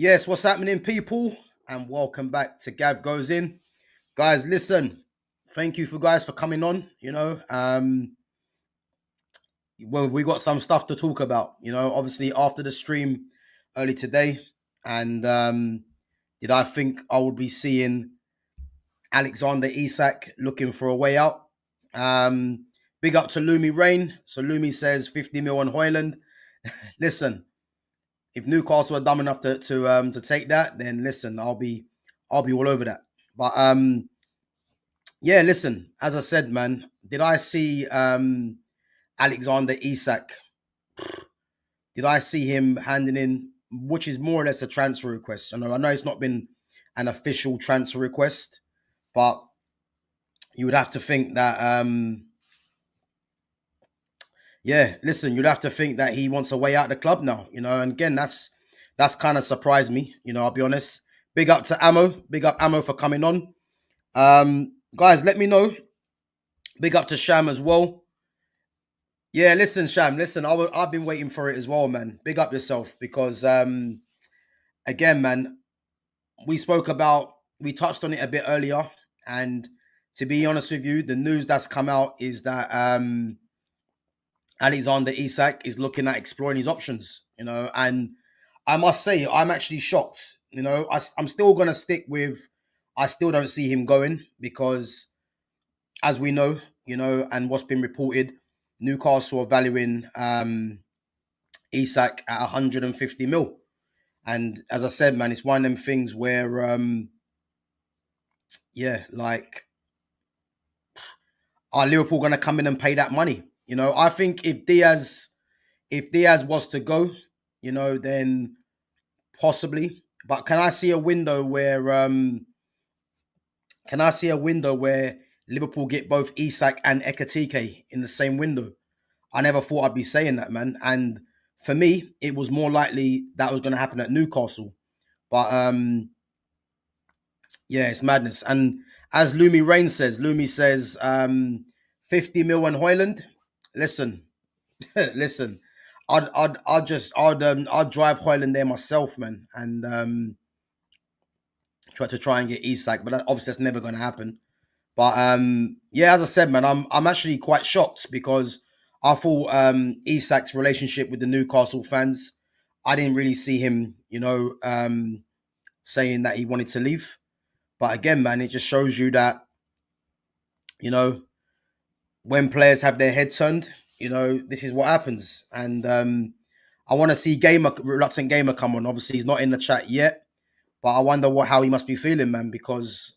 Yes, what's happening, people? And welcome back to Gavgoesin. Guys, listen, thank you for guys for coming on. Well, we got some stuff to talk about, obviously after the stream early today. And did I think I would be seeing Alexander Isak looking for a way out? Big up to Lumi Rain. So Lumi says 50 mil on Hoyland. Listen, if Newcastle are dumb enough to take that, then listen, I'll be all over that. But yeah, listen, as I said, man, did I see Alexander Isak? Did I see him handing in, which is more or less a transfer request? I know it's not been an official transfer request, but you would have to think that yeah, listen, you'd have to think that he wants a way out of the club now, and again, that's kind of surprised me, I'll be honest. Big up to Ammo, big up Ammo for coming on. Guys, let me know. Big up to Sham as well. Yeah, listen, Sham, listen, I've been waiting for it as well, man. Big up yourself because, again, man, we touched on it a bit earlier. And to be honest with you, the news that's come out is that Alexander Isak is looking at exploring his options, and I must say, I'm actually shocked. I'm still going to stick with, I still don't see him going because, as we know, and what's been reported, Newcastle are valuing Isak at 150 mil. And as I said, man, it's one of them things where, yeah, like, are Liverpool going to come in and pay that money? I think if Diaz was to go, then possibly. But can I see a window where Liverpool get both Isak and Ekatike in the same window? I never thought I'd be saying that, man. And for me, it was more likely that was going to happen at Newcastle. But yeah, it's madness. And as Lumi says, 50 mil on Hoyland. Listen, listen. I'd drive Hoyland there myself, man, and try and get Isak, but obviously that's never going to happen. But yeah, as I said, man, I'm actually quite shocked because I thought Isak's relationship with the Newcastle fans, I didn't really see him, saying that he wanted to leave. But again, man, it just shows you that, you know, when players have their head turned, this is what happens. And I want to see Reluctant Gamer come on. Obviously, he's not in the chat yet, but I wonder how he must be feeling, man, because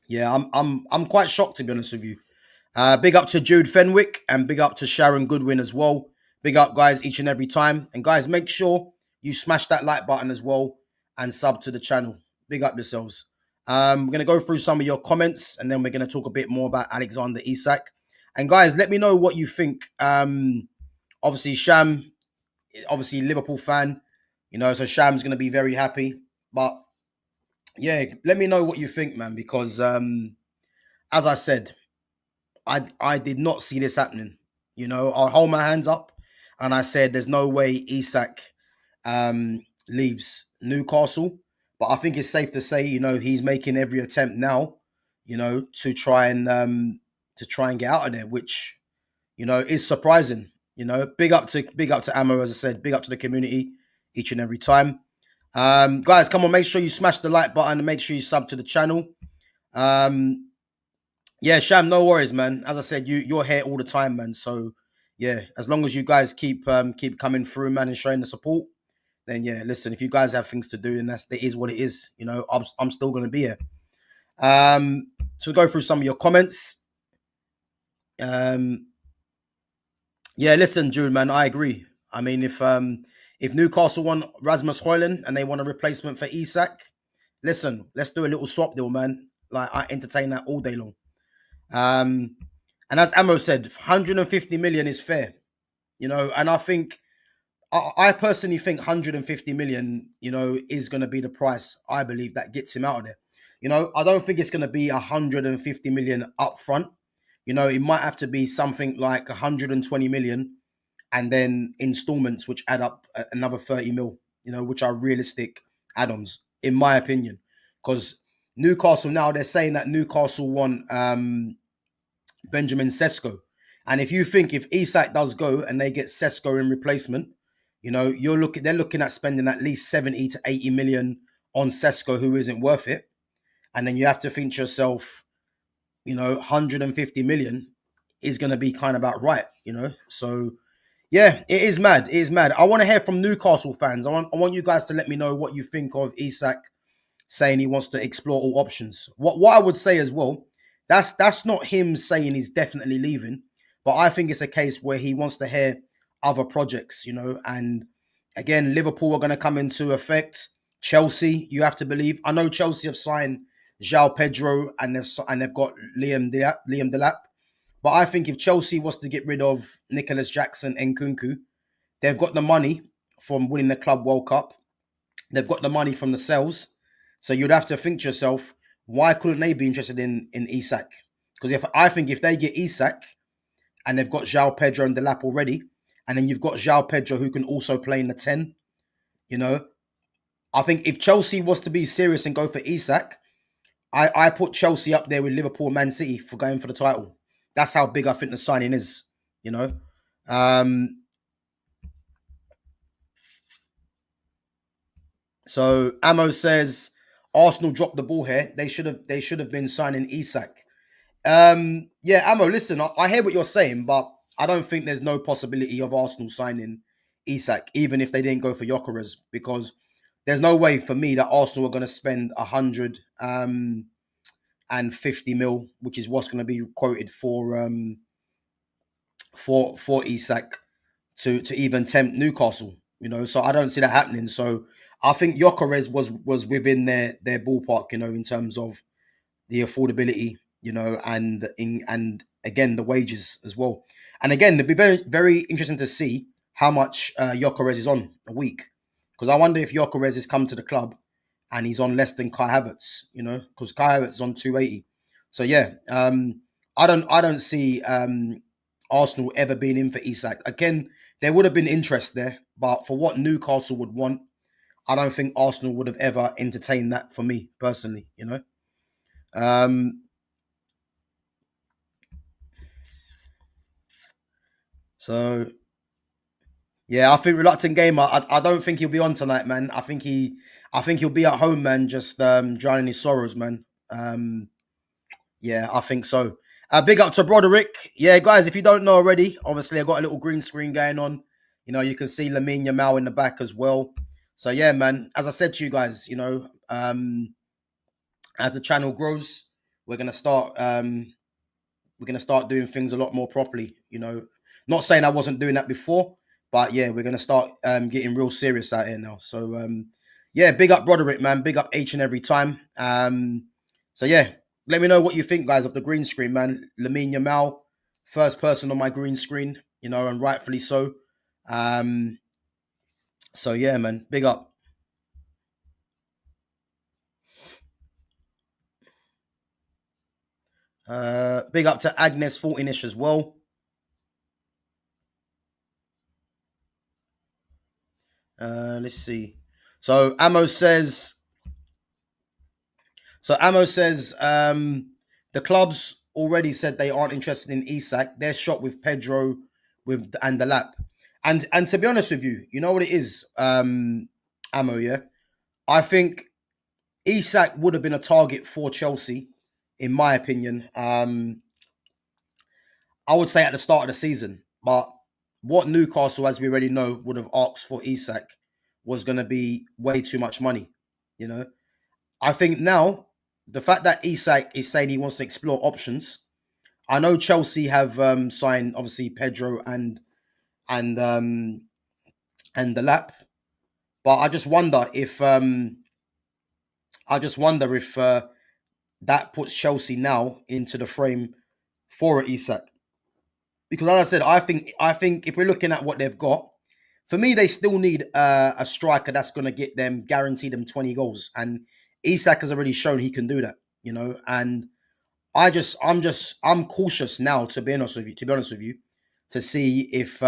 yeah, I'm quite shocked, to be honest with you. Big up to Jude Fenwick and big up to Sharon Goodwin as well. Big up, guys, each and every time. And guys, make sure you smash that like button as well and sub to the channel. Big up yourselves. We're going to go through some of your comments and then we're going to talk a bit more about Alexander Isak. And guys, let me know what you think. Obviously, Sham, obviously Liverpool fan, so Sham's going to be very happy. But yeah, let me know what you think, man, because as I said, I did not see this happening. I'll hold my hands up and I said there's no way Isak leaves Newcastle. But I think it's safe to say, he's making every attempt now, to try and get out of there, which, is surprising. Big up to Ammo, as I said, big up to the community each and every time. Guys, come on, make sure you smash the like button and make sure you sub to the channel. Yeah, Sham, no worries, man. As I said, you're here all the time, man. So yeah, as long as you guys keep coming through, man, and showing the support, then yeah, listen, if you guys have things to do, and that is what it is, I'm still gonna be here. So go through some of your comments. Yeah, listen, Jude, man, I agree. I mean, if Newcastle want Rasmus Højlund and they want a replacement for Isak, listen, let's do a little swap deal, man. Like, I entertain that all day long. And as Ammo said, 150 million is fair, and I personally think 150 million, is going to be the price, I believe, that gets him out of there. I don't think it's going to be 150 million up front. It might have to be something like 120 million and then installments, which add up another 30 mil. which are realistic add-ons, in my opinion. Because Newcastle now, they're saying that Newcastle want Benjamin Sesko. And if you think if Isak does go and they get Sesko in replacement, they're looking at spending at least 70 to 80 million on Sesko, who isn't worth it. And then you have to think to yourself, 150 million is going to be kind of about right. So yeah, it is mad. It is mad. I want to hear from Newcastle fans. I want you guys to let me know what you think of Isak saying he wants to explore all options. What I would say as well, that's not him saying he's definitely leaving, but I think it's a case where he wants to hear other projects. And again, Liverpool are going to come into effect. Chelsea, you have to believe. I know Chelsea have signed João Pedro and they've got Liam Delap. But I think if Chelsea was to get rid of Nicholas Jackson and Nkunku, they've got the money from winning the Club World Cup. They've got the money from the sales. So you'd have to think to yourself, why couldn't they be interested in Isak? Because if they get Isak and they've got João Pedro and Delap already, and then you've got João Pedro who can also play in the 10, I think if Chelsea was to be serious and go for Isak, I put Chelsea up there with Liverpool and Man City for going for the title. That's how big I think the signing is, you know. So Amo says Arsenal dropped the ball here. They should have been signing Isak. Yeah, Amo, listen, I hear what you're saying, but I don't think there's no possibility of Arsenal signing Isak, even if they didn't go for Gyökeres, because there's no way for me that Arsenal are going to spend 150 mil, which is what's going to be quoted for Isak to even tempt Newcastle. So I don't see that happening. So I think Gyökeres was within their ballpark, in terms of the affordability, and again the wages as well. And again, it'd be very, very interesting to see how much Gyökeres is on a week, because I wonder if Gyökeres has come to the club and he's on less than Kai Havertz, because Kai Havertz is on 280. So yeah, I don't see Arsenal ever being in for Isak. Again, there would have been interest there, but for what Newcastle would want, I don't think Arsenal would have ever entertained that for me personally, So yeah, I think reluctant gamer. I don't think he'll be on tonight, man. I think he'll be at home, man, just drowning his sorrows, man. Yeah, I think so. Big up to Broderick. Yeah, guys, if you don't know already, obviously I got a little green screen going on. You can see Lamine Yamal in the back as well. So yeah, man. As I said to you guys, as the channel grows, we're gonna start doing things a lot more properly. Not saying I wasn't doing that before, but yeah, we're gonna start getting real serious out here now. So yeah, big up Broderick, man. Big up each and every time. So yeah, let me know what you think, guys, of the green screen, man. Lamine Yamal, first person on my green screen, and rightfully so. So yeah, man, big up. Big up to Agnes 14ish as well. Let's see. So Amo says the clubs already said they aren't interested in Isak. They're shot with Pedro and the lap. And to be honest with you, you know what it is, Amo, yeah? I think Isak would have been a target for Chelsea, in my opinion. I would say at the start of the season. But what Newcastle, as we already know, would have asked for Isak was going to be way too much money. I think now the fact that Isak is saying he wants to explore options. I know Chelsea have signed obviously Pedro and the lap, but I just wonder if that puts Chelsea now into the frame for Isak. Because as I said, I think if we're looking at what they've got, for me, they still need a striker that's going to get them, guarantee them 20 goals. And Isak has already shown he can do that, And I'm cautious now, to be honest with you, to see if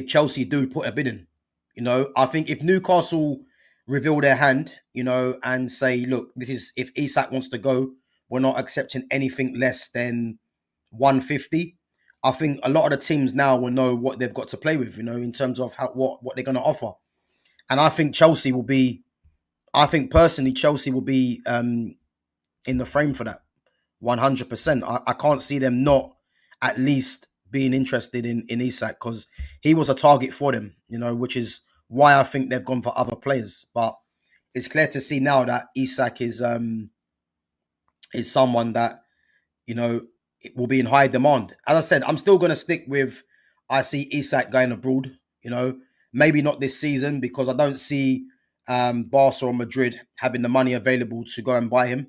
Chelsea do put a bid in, I think if Newcastle reveal their hand, and say, look, this is if Isak wants to go, we're not accepting anything less than 150. I think a lot of the teams now will know what they've got to play with, in terms of what they're going to offer. And I think Chelsea will be. I think personally, Chelsea will be in the frame for that 100%. I can't see them not at least being interested in Isak, because he was a target for them, which is why I think they've gone for other players. But it's clear to see now that Isak is someone that it will be in high demand. As I said, I'm still going to stick with I see Isak going abroad. Maybe not this season, because I don't see Barca or Madrid having the money available to go and buy him.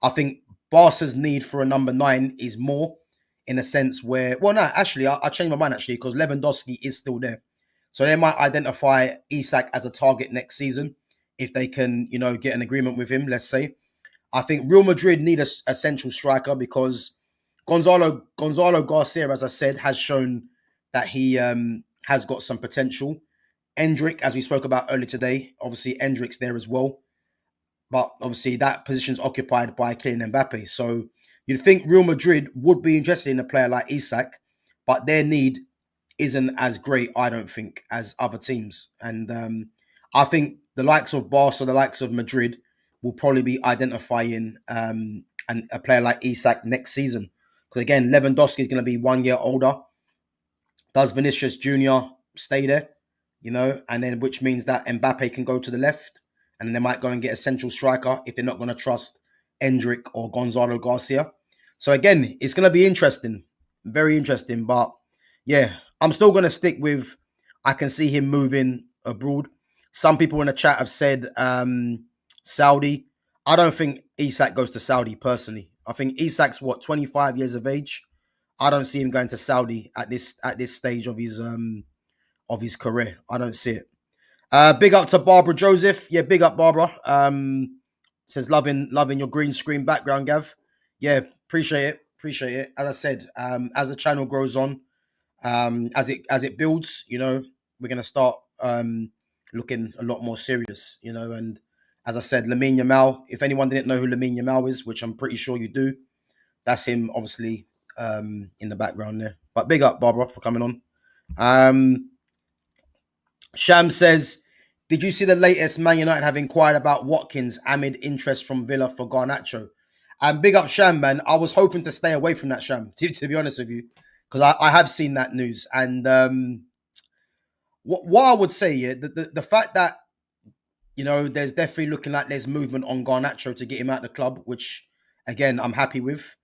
I think Barca's need for a number 9 is more, in a sense where, well, no, actually, I changed my mind actually, because Lewandowski is still there. So they might identify Isak as a target next season if they can, get an agreement with him, let's say. I think Real Madrid need a central striker, because Gonzalo Garcia, as I said, has shown that he has got some potential. Endrick, as we spoke about earlier today, obviously Endrick's there as well. But obviously that position's occupied by Kylian Mbappe. So you'd think Real Madrid would be interested in a player like Isak, but their need isn't as great, I don't think, as other teams. And I think the likes of Barca, the likes of Madrid, will probably be identifying a player like Isak next season. Because again, Lewandowski is going to be 1 year older. Does Vinicius Jr. stay there? And then which means that Mbappe can go to the left, and then they might go and get a central striker if they're not going to trust Endrick or Gonzalo Garcia. So again, it's going to be interesting, very interesting. But yeah, I'm still going to stick with I can see him moving abroad. Some people in the chat have said Saudi. I don't think Isak goes to Saudi personally. I think Isak's 25 years of age. I don't see him going to Saudi at this stage of his career. I don't see it. Big up to Barbara Joseph. Yeah, big up Barbara. Says loving your green screen background, Gav. Yeah, appreciate it. As I said, as the channel grows on, as it builds, we're gonna start looking a lot more serious, and as I said, Lamine Yamal, if anyone didn't know who Lamine Yamal is, which I'm pretty sure you do, that's him obviously in the background there. But big up Barbara for coming on. Sham says, did you see the latest Man United have inquired about Watkins amid interest from Villa for Garnacho? And big up Sham, man. I was hoping to stay away from that, Sham, to be honest with you, because I have seen that news. And what I would say, yeah, the fact that, there's definitely looking like there's movement on Garnacho to get him out of the club, which, again, I'm happy with.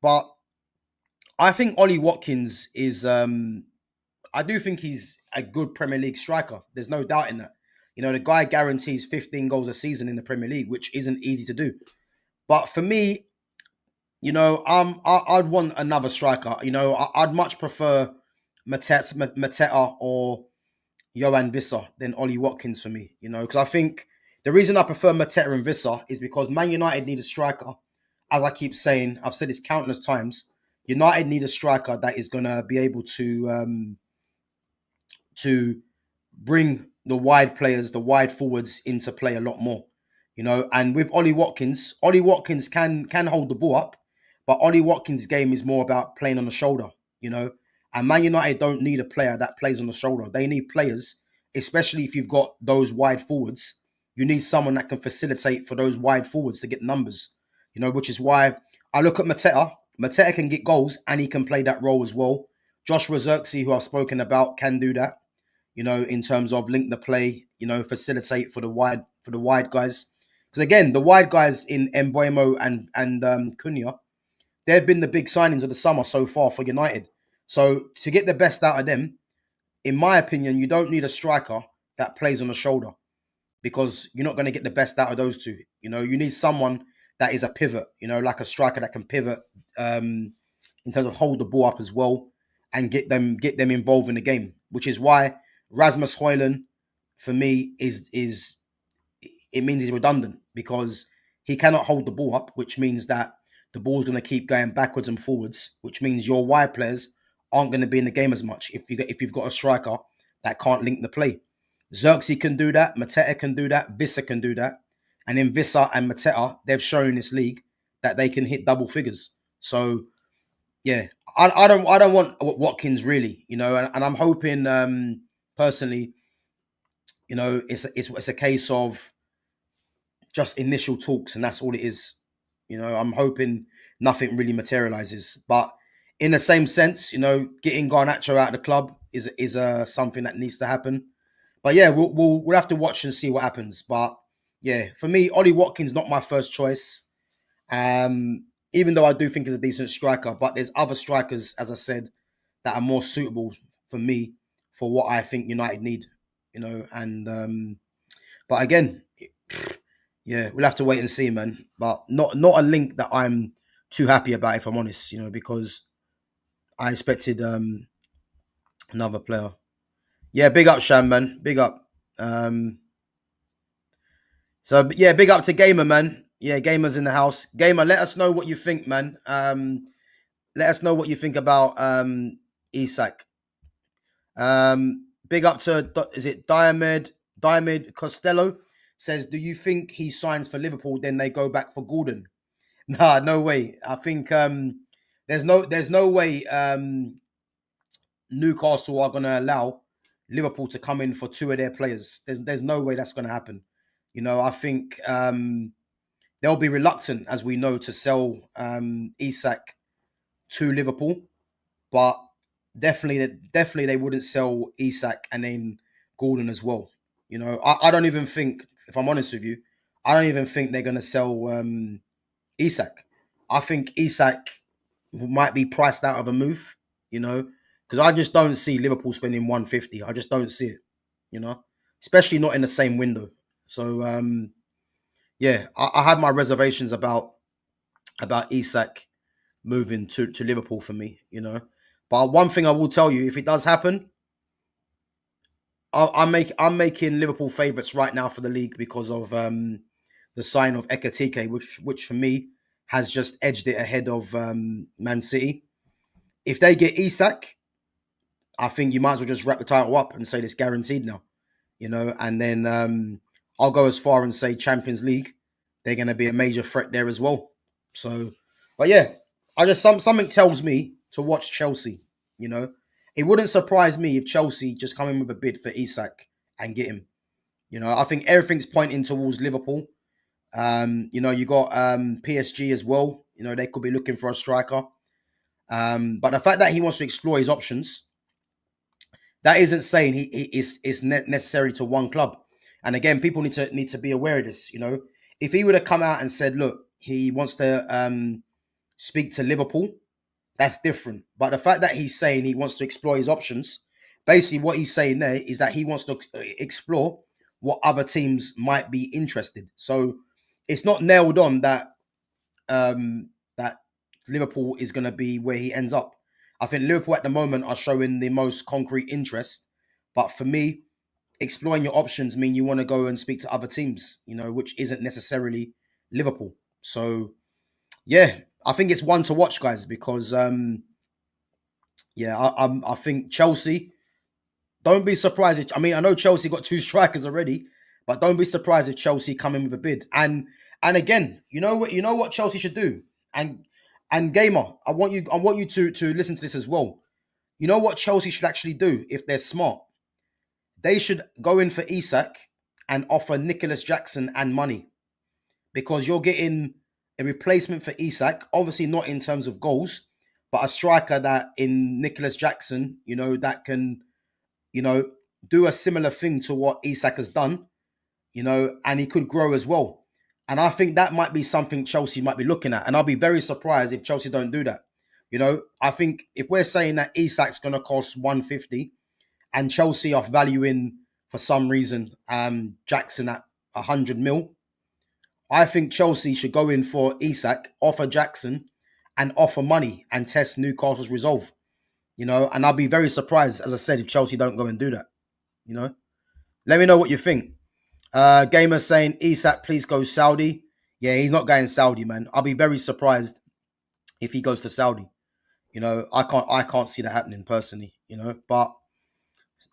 But I think Ollie Watkins is... I do think he's a good Premier League striker. There's no doubt in that. The guy guarantees 15 goals a season in the Premier League, which isn't easy to do. But for me, I'd want another striker. I'd much prefer Mateta or Johan Visser than Ollie Watkins for me. Because I think the reason I prefer Mateta and Visser is because Man United need a striker. As I keep saying, I've said this countless times. United need a striker that is going to be able to bring the wide players, the wide forwards into play a lot more, and with Ollie Watkins can hold the ball up, but Ollie Watkins' game is more about playing on the shoulder, and Man United don't need a player that plays on the shoulder. They need players, especially if you've got those wide forwards, you need someone that can facilitate for those wide forwards to get numbers, which is why I look at Mateta. Mateta can get goals and he can play that role as well. Joshua Zirkzee, who I've spoken about, can do that. In terms of link the play, facilitate for the wide guys. Because again, the wide guys in Mbeumo and Cunha, they've been the big signings of the summer so far for United. So to get the best out of them, in my opinion, you don't need a striker that plays on the shoulder, because you're not going to get the best out of those two. You need someone that is a pivot, like a striker that can pivot in terms of hold the ball up as well and get them involved in the game, which is why Rasmus Højlund, for me, it means he's redundant, because he cannot hold the ball up, which means that the ball's going to keep going backwards and forwards, which means your wide players aren't going to be in the game as much if you've got a striker that can't link the play. Xerxes can do that. Mateta can do that. Vissa can do that. And in Vissa and Mateta, they've shown in this league that they can hit double figures. So yeah, I don't want Watkins really, and I'm hoping personally, it's a case of just initial talks, and that's all it is. I'm hoping nothing really materializes. But in the same sense, getting Garnacho out of the club is something that needs to happen. But yeah, we'll have to watch and see what happens. But yeah, for me, Ollie Watkins not my first choice. Even though I do think he's a decent striker, but there's other strikers, as I said, that are more suitable for me for what I think United need. And but again, yeah, we'll have to wait and see, man. But not a link that I'm too happy about, if I'm honest. Because I expected another player. Yeah, big up, Sham, man. Big up. So yeah, big up to Gamer, man. Yeah, Gamer's in the house. Gamer, let us know what you think, man. Let us know what you think about Isak. Big up to is it Diamond Costello says, do you think he signs for Liverpool, then they go back for Gordon? Nah, no way. I think there's no way Newcastle are gonna allow Liverpool to come in for two of their players. There's no way that's gonna happen. I think they'll be reluctant, as we know, to sell Isak to Liverpool, but definitely they wouldn't sell Isak and then Gordon as well. I don't even think, if I'm honest with you, I don't even think they're going to sell Isak. I think Isak might be priced out of a move, because I just don't see Liverpool spending 150. I just don't see it, especially not in the same window. So yeah, I had my reservations about Isak moving to Liverpool for me, But one thing I will tell you, if it does happen, I'm making Liverpool favourites right now for the league because of the sign of Ekatike, which for me has just edged it ahead of Man City. If they get Isak, I think you might as well just wrap the title up and say it's guaranteed now, And then I'll go as far and say Champions League, they're going to be a major threat there as well. So, but yeah, I just something tells me to watch Chelsea. It wouldn't surprise me if Chelsea just come in with a bid for Isak and get him. I think everything's pointing towards Liverpool. You got PSG as well. They could be looking for a striker. But the fact that he wants to explore his options, that isn't saying he is necessary to one club. And again, people need to be aware of this. If he would have come out and said, "Look, he wants to speak to Liverpool," that's different. But the fact that he's saying he wants to explore his options, basically what he's saying there is that he wants to explore what other teams might be interested. So it's not nailed on that Liverpool is going to be where he ends up. I think Liverpool at the moment are showing the most concrete interest. But for me, exploring your options mean you want to go and speak to other teams, which isn't necessarily Liverpool. So yeah, I think it's one to watch, guys, because yeah, I think Chelsea. Don't be surprised. I know Chelsea got two strikers already, but don't be surprised if Chelsea come in with a bid. And again, you know what Chelsea should do. And Gamer, I want you to listen to this as well. You know what Chelsea should actually do if they're smart? They should go in for Isak and offer Nicholas Jackson and money, because you're getting a replacement for Isak. Obviously, not in terms of goals, but a striker that in Nicholas Jackson, that can, you know, do a similar thing to what Isak has done, and he could grow as well. And I think that might be something Chelsea might be looking at. And I'll be very surprised if Chelsea don't do that. I think if we're saying that Isak's going to cost 150 and Chelsea are valuing for some reason Jackson at 100 mil, I think Chelsea should go in for Isak, offer Jackson, and offer money and test Newcastle's resolve. And I'll be very surprised, as I said, if Chelsea don't go and do that. Let me know what you think. Gamer saying, Isak, please go Saudi. Yeah, he's not going Saudi, man. I'll be very surprised if he goes to Saudi. I can't see that happening personally. But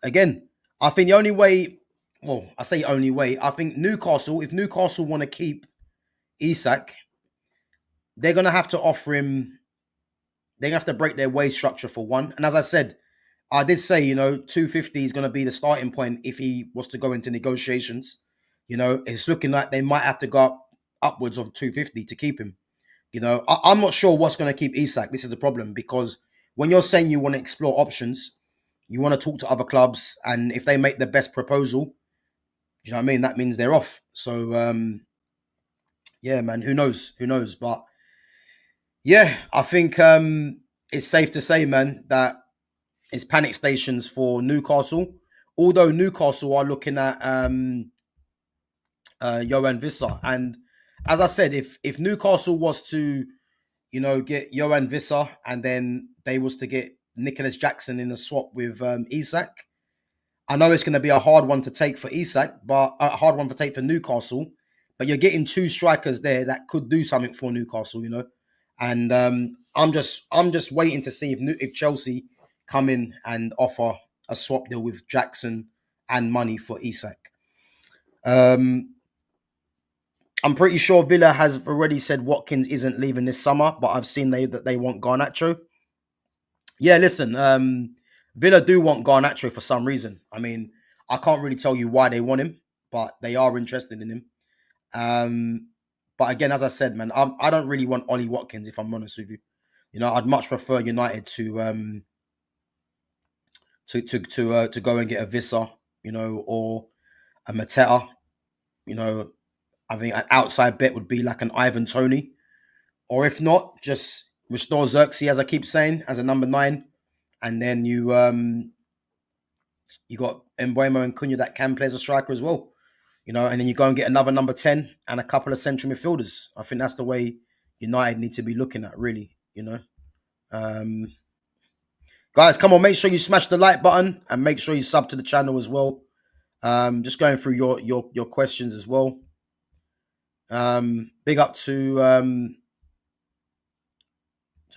again, I think the only way, well, I say only way, I think Newcastle, if Newcastle want to keep Isak, they're going to have to offer him, they're going to have to break their wage structure for one. And as I said, I did say, 250 is going to be the starting point if he was to go into negotiations. It's looking like they might have to go upwards of 250 to keep him. I'm not sure what's going to keep Isak. This is the problem because when you're saying you want to explore options, you want to talk to other clubs, and if they make the best proposal, you know what I mean? That means they're off. So, yeah, man, who knows? Who knows? But yeah, I think it's safe to say, man, that it's panic stations for Newcastle. Although Newcastle are looking at Johan Visser, and as I said, if Newcastle was to get Johan Visser and then they was to get Nicholas Jackson in a swap with Isak, I know it's going to be a hard one to take for Isak, but a hard one to take for Newcastle. But you're getting two strikers there that could do something for Newcastle. And I'm just waiting to see if Chelsea come in and offer a swap deal with Jackson and money for Isak. Um, I'm pretty sure Villa has already said Watkins isn't leaving this summer, but I've seen that they want Garnacho. Yeah, listen, Villa do want Garnacho for some reason. I mean, I can't really tell you why they want him, but they are interested in him. Um, but again, as I said, man, I don't really want Ollie Watkins if I'm honest with you. I'd much prefer United to go and get a Visser, or a Mateta. I think an outside bet would be like an Ivan Toney, or if not, just restore Xerxes, as I keep saying, as a number 9, and then you got Embuemo and Cunha that can play as a striker as well. And then you go and get another number 10 and a couple of central midfielders. I think that's the way United need to be looking at, really. Um, guys, come on, make sure you smash the like button and make sure you sub to the channel as well. Just going through your questions as well. Big up to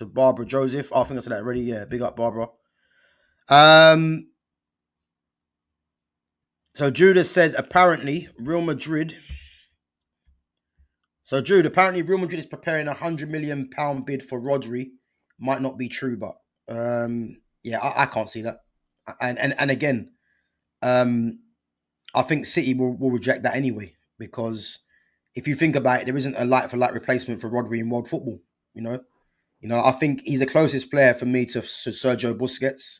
Barbara Joseph. Oh, I think I said that already. Yeah, big up Barbara. So Judah said apparently Real Madrid. So Jude, apparently Real Madrid is preparing £100 million bid for Rodri. Might not be true, but yeah, I can't see that. And again, I think City will reject that anyway, because if you think about it, there isn't a like for like replacement for Rodri in world football. I think he's the closest player for me to Sergio Busquets.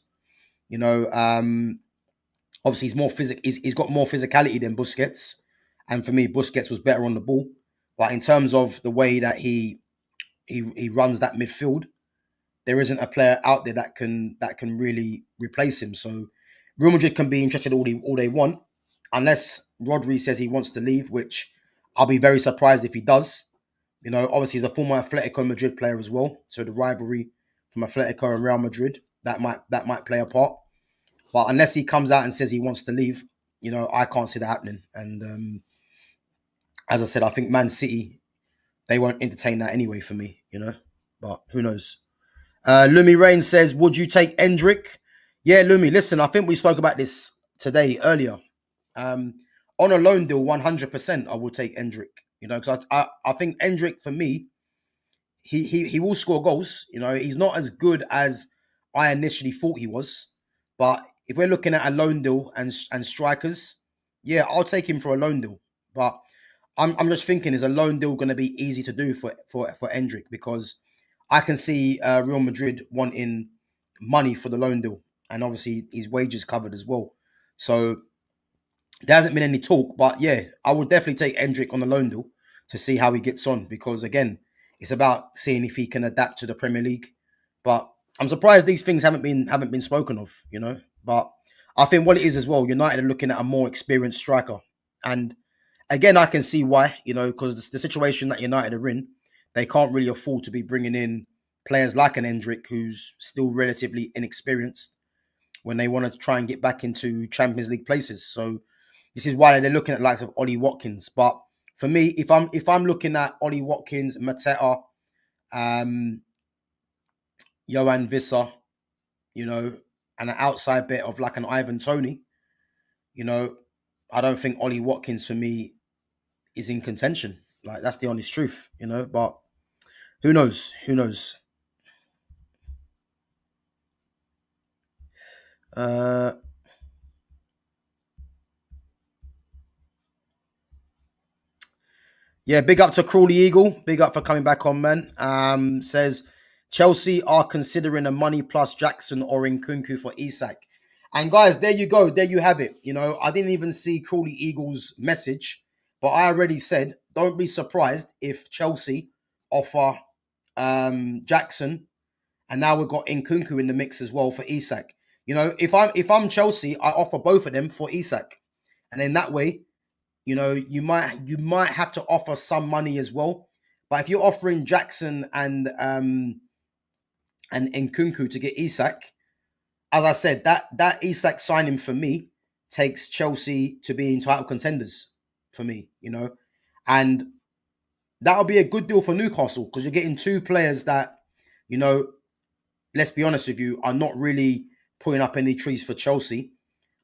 Obviously he's more he's got more physicality than Busquets, and for me, Busquets was better on the ball. But in terms of the way that he runs that midfield, there isn't a player out there that can really replace him. So Real Madrid can be interested all they want, unless Rodri says he wants to leave, which I'll be very surprised if he does. Obviously he's a former Atletico Madrid player as well, so the rivalry from Atletico and Real Madrid that might play a part. But unless he comes out and says he wants to leave, I can't see that happening. And as I said, I think Man City, they won't entertain that anyway for me. But who knows? Lumi Rain says, would you take Endrick? Yeah, Lumi, listen, I think we spoke about this today earlier. On a loan deal, 100%, I will take Endrick. Because I think Endrick, for me, he will score goals. He's not as good as I initially thought he was. But if we're looking at a loan deal and strikers, yeah, I'll take him for a loan deal. But I'm just thinking, is a loan deal going to be easy to do for Endrick? Because I can see Real Madrid wanting money for the loan deal, and obviously his wages covered as well. So there hasn't been any talk, but yeah, I would definitely take Endrick on the loan deal to see how he gets on, because again, it's about seeing if he can adapt to the Premier League. But I'm surprised these things haven't been spoken of. But I think what it is as well, United are looking at a more experienced striker, and again, I can see why. Because the situation that United are in, they can't really afford to be bringing in players like an Endrick, who's still relatively inexperienced, when they want to try and get back into Champions League places. So this is why they're looking at the likes of Ollie Watkins. But for me, if I'm looking at Ollie Watkins, Mateta, Johan Visser, and an outside bit of like an Ivan Toney, you know, I don't think Ollie Watkins for me is in contention. Like that's the honest truth, you know. But who knows? Who knows? Uh, yeah, big up to Crawley Eagle. Big up for coming back on, man. Says Chelsea are considering a money plus Jackson or Nkunku for Isak. And guys, there you go. There you have it. You know, I didn't even see Crawley Eagle's message, but I already said, don't be surprised if Chelsea offer Jackson, and now we've got Nkunku in the mix as well for Isak. You know, if I'm Chelsea, I offer both of them for Isak, and in that way, you know, you might have to offer some money as well. But if you're offering Jackson and Nkunku to get Isak, as I said, that Isak signing for me takes Chelsea to be in title contenders for me, you know, and that'll be a good deal for Newcastle because you're getting two players that, you know, let's be honest with you, are not really putting up any trees for Chelsea.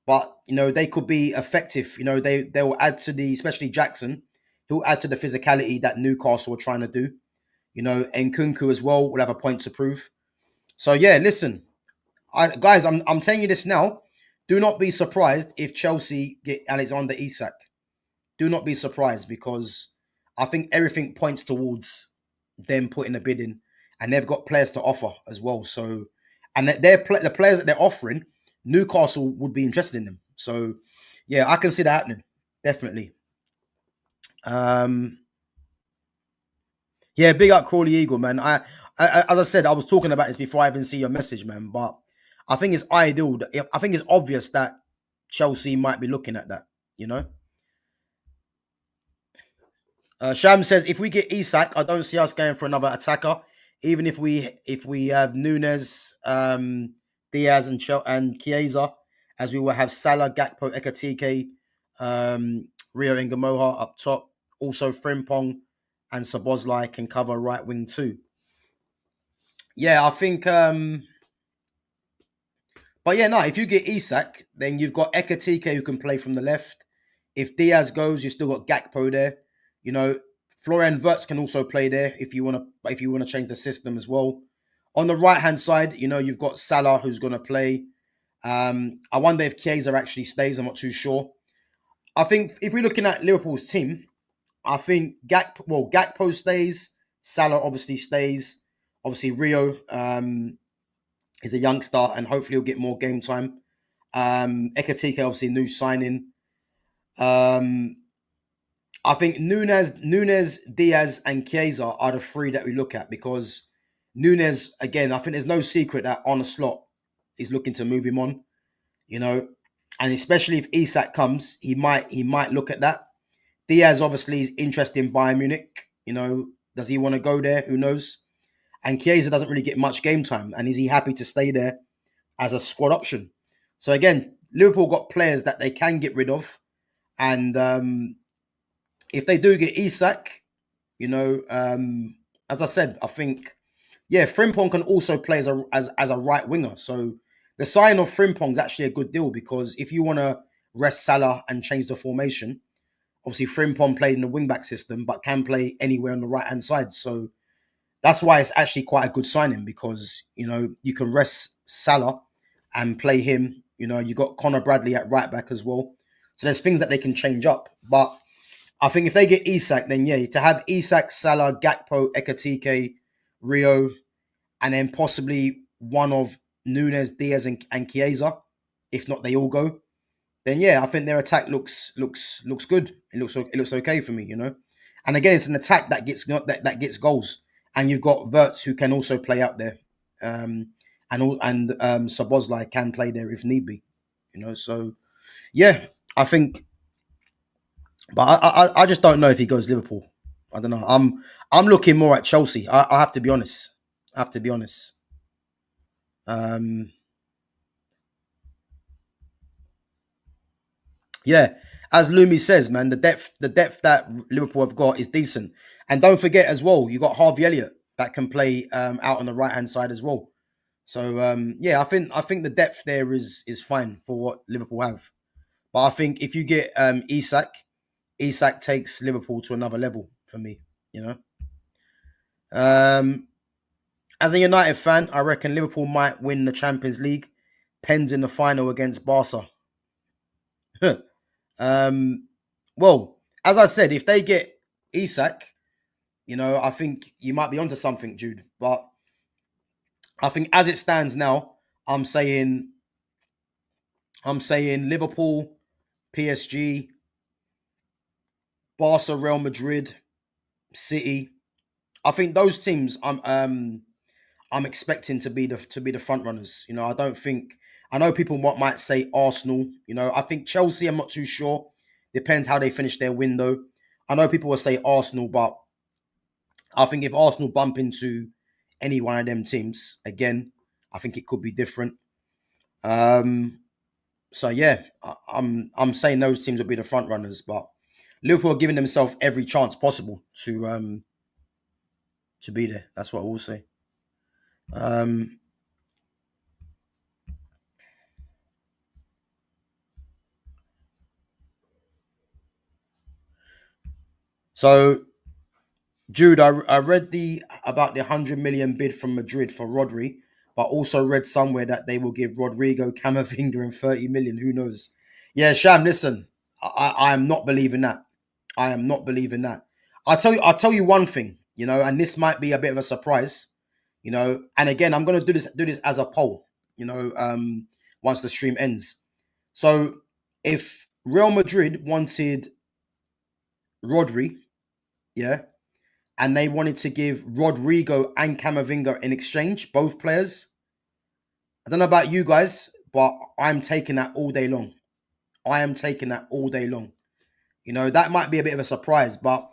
But you know, they could be effective. You know, they will add to the, especially Jackson, he'll add to the physicality that Newcastle are trying to do. You know, and Kunku as well will have a point to prove. So yeah, listen, guys, I'm telling you this now. Do not be surprised if Chelsea get Alexander Isak. Do not be surprised because I think everything points towards them putting a bid in, and they've got players to offer as well. So, and the players that they're offering, Newcastle would be interested in them. So, yeah, I can see that happening definitely. Um, yeah, big up Crawley Eagle, man. As I said, I was talking about this before I even see your message, man. But I think it's ideal. I think it's obvious that Chelsea might be looking at that. You know. Sham says if we get Isak, I don't see us going for another attacker. Even if we have Nunes, Diaz, and Chiesa, as we will have Salah, Gakpo, Ekatike, Rio and Gamoha up top. Also, Frimpong and Sabozlai can cover right wing too. Yeah, I think. But yeah, no. If you get Isak, then you've got Ekatike who can play from the left. If Diaz goes, you still got Gakpo there. You know, Florian Wirtz can also play there if you want to change the system as well. On the right hand side, you know, you've got Salah who's going to play. I wonder if Chiesa actually stays. I'm not too sure. I think if we're looking at Liverpool's team, I think Gakpo stays. Salah obviously stays. Obviously Rio is a youngster and hopefully he'll get more game time. Ekatike obviously new signing. Um, I think Nunes, Diaz, and Chiesa are the three that we look at because Nunes, again, I think there's no secret that on a slot is looking to move him on, you know, and especially if Isak comes, he might look at that. Diaz obviously is interested in Bayern Munich, you know, does he want to go there? Who knows? And Chiesa doesn't really get much game time, and is he happy to stay there as a squad option? So again, Liverpool got players that they can get rid of, and if they do get Isak, you know, as I said, I think yeah, Frimpong can also play as a right winger. So the sign of Frimpong is actually a good deal because if you want to rest Salah and change the formation, obviously Frimpong played in the wing back system, but can play anywhere on the right hand side. So that's why it's actually quite a good signing because you know you can rest Salah and play him. You know, you got Connor Bradley at right back as well. So there's things that they can change up, but I think if they get Isak, then yeah, to have Isak, Salah, Gakpo, Ekatike, Rio, and then possibly one of Nunes, Diaz, and Chiesa, if not they all go, then yeah, I think their attack looks good. It looks okay for me, you know. And again, it's an attack that gets goals, and you've got Verts who can also play out there, and Sabozlai can play there if need be, you know. So yeah, I think. But I just don't know if he goes Liverpool. I don't know. I'm looking more at Chelsea. I have to be honest. I have to be honest. Um, yeah, as Lumi says, man, the depth that Liverpool have got is decent. And don't forget as well, you got Harvey Elliott that can play out on the right hand side as well. So yeah, I think the depth there is fine for what Liverpool have. But I think if you get Isak, Isak takes Liverpool to another level for me. You know. Um, as a United fan, I reckon Liverpool might win the Champions League. Pens in the final against Barca. um, well, as I said, if they get Isak, I think you might be onto something, Jude. But I think as it stands now, I'm saying Liverpool, PSG, Barca, Real Madrid, City. I think those teams I'm expecting to be the front runners. I don't think I know people might say Arsenal. I think Chelsea. I'm not too sure. Depends how they finish their window. I know people will say Arsenal, but I think if Arsenal bump into any one of them teams again, I think it could be different. Um, so yeah, I'm saying those teams will be the front runners, but Liverpool are giving themselves every chance possible to be there. That's what I will say. Um, so Jude, I read about the 100 million bid from Madrid for Rodri, but also read somewhere that they will give Rodrygo Camavinga and 30 million. Who knows? Yeah, Sham, listen, I am not believing that. I am not believing that. I'll tell you one thing, and this might be a bit of a surprise, and again, I'm gonna do this as a poll, once the stream ends. So if Real Madrid wanted Rodri, yeah, and they wanted to give Rodrygo and Camavinga in exchange, both players. I don't know about you guys, but I'm taking that all day long. I am taking that all day long. That might be a bit of a surprise, but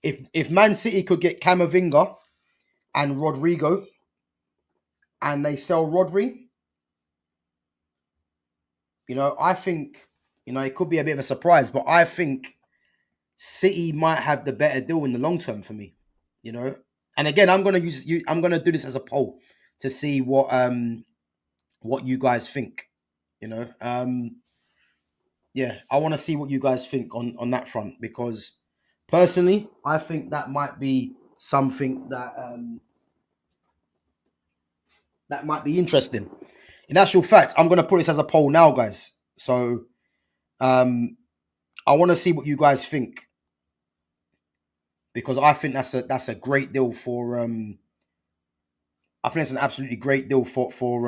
if Man City could get Camavinga and Rodrygo and they sell Rodri, I think, it could be a bit of a surprise, but I think City might have the better deal in the long term for me, you know. And again, I'm gonna do this as a poll to see what you guys think. You know, yeah, I want to see what you guys think on that front because personally, I think that might be something that might be interesting. In actual fact, I'm gonna put this as a poll now, guys. So um, I want to see what you guys think because I think that's a great deal for I think it's an absolutely great deal for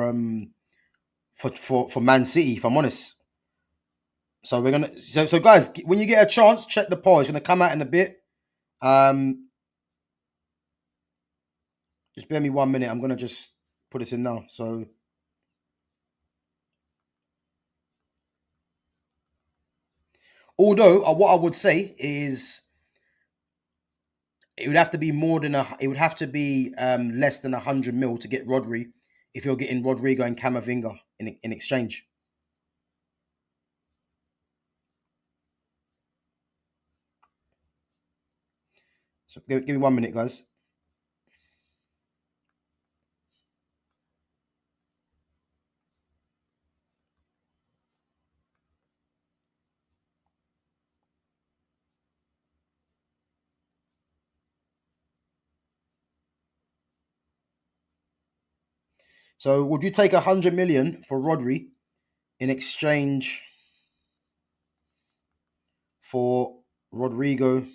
Man City. If I'm honest, so we're gonna so guys, when you get a chance, check the poll. It's gonna come out in a bit. Um, just bear me 1 minute. I'm gonna just put this in now. So although what I would say is it would have to be it would have to be less than 100 mil to get Rodri if you're getting Rodrigo and Camavinga in exchange. So give me 1 minute, guys. So would you take 100 million for Rodri in exchange for Rodrigo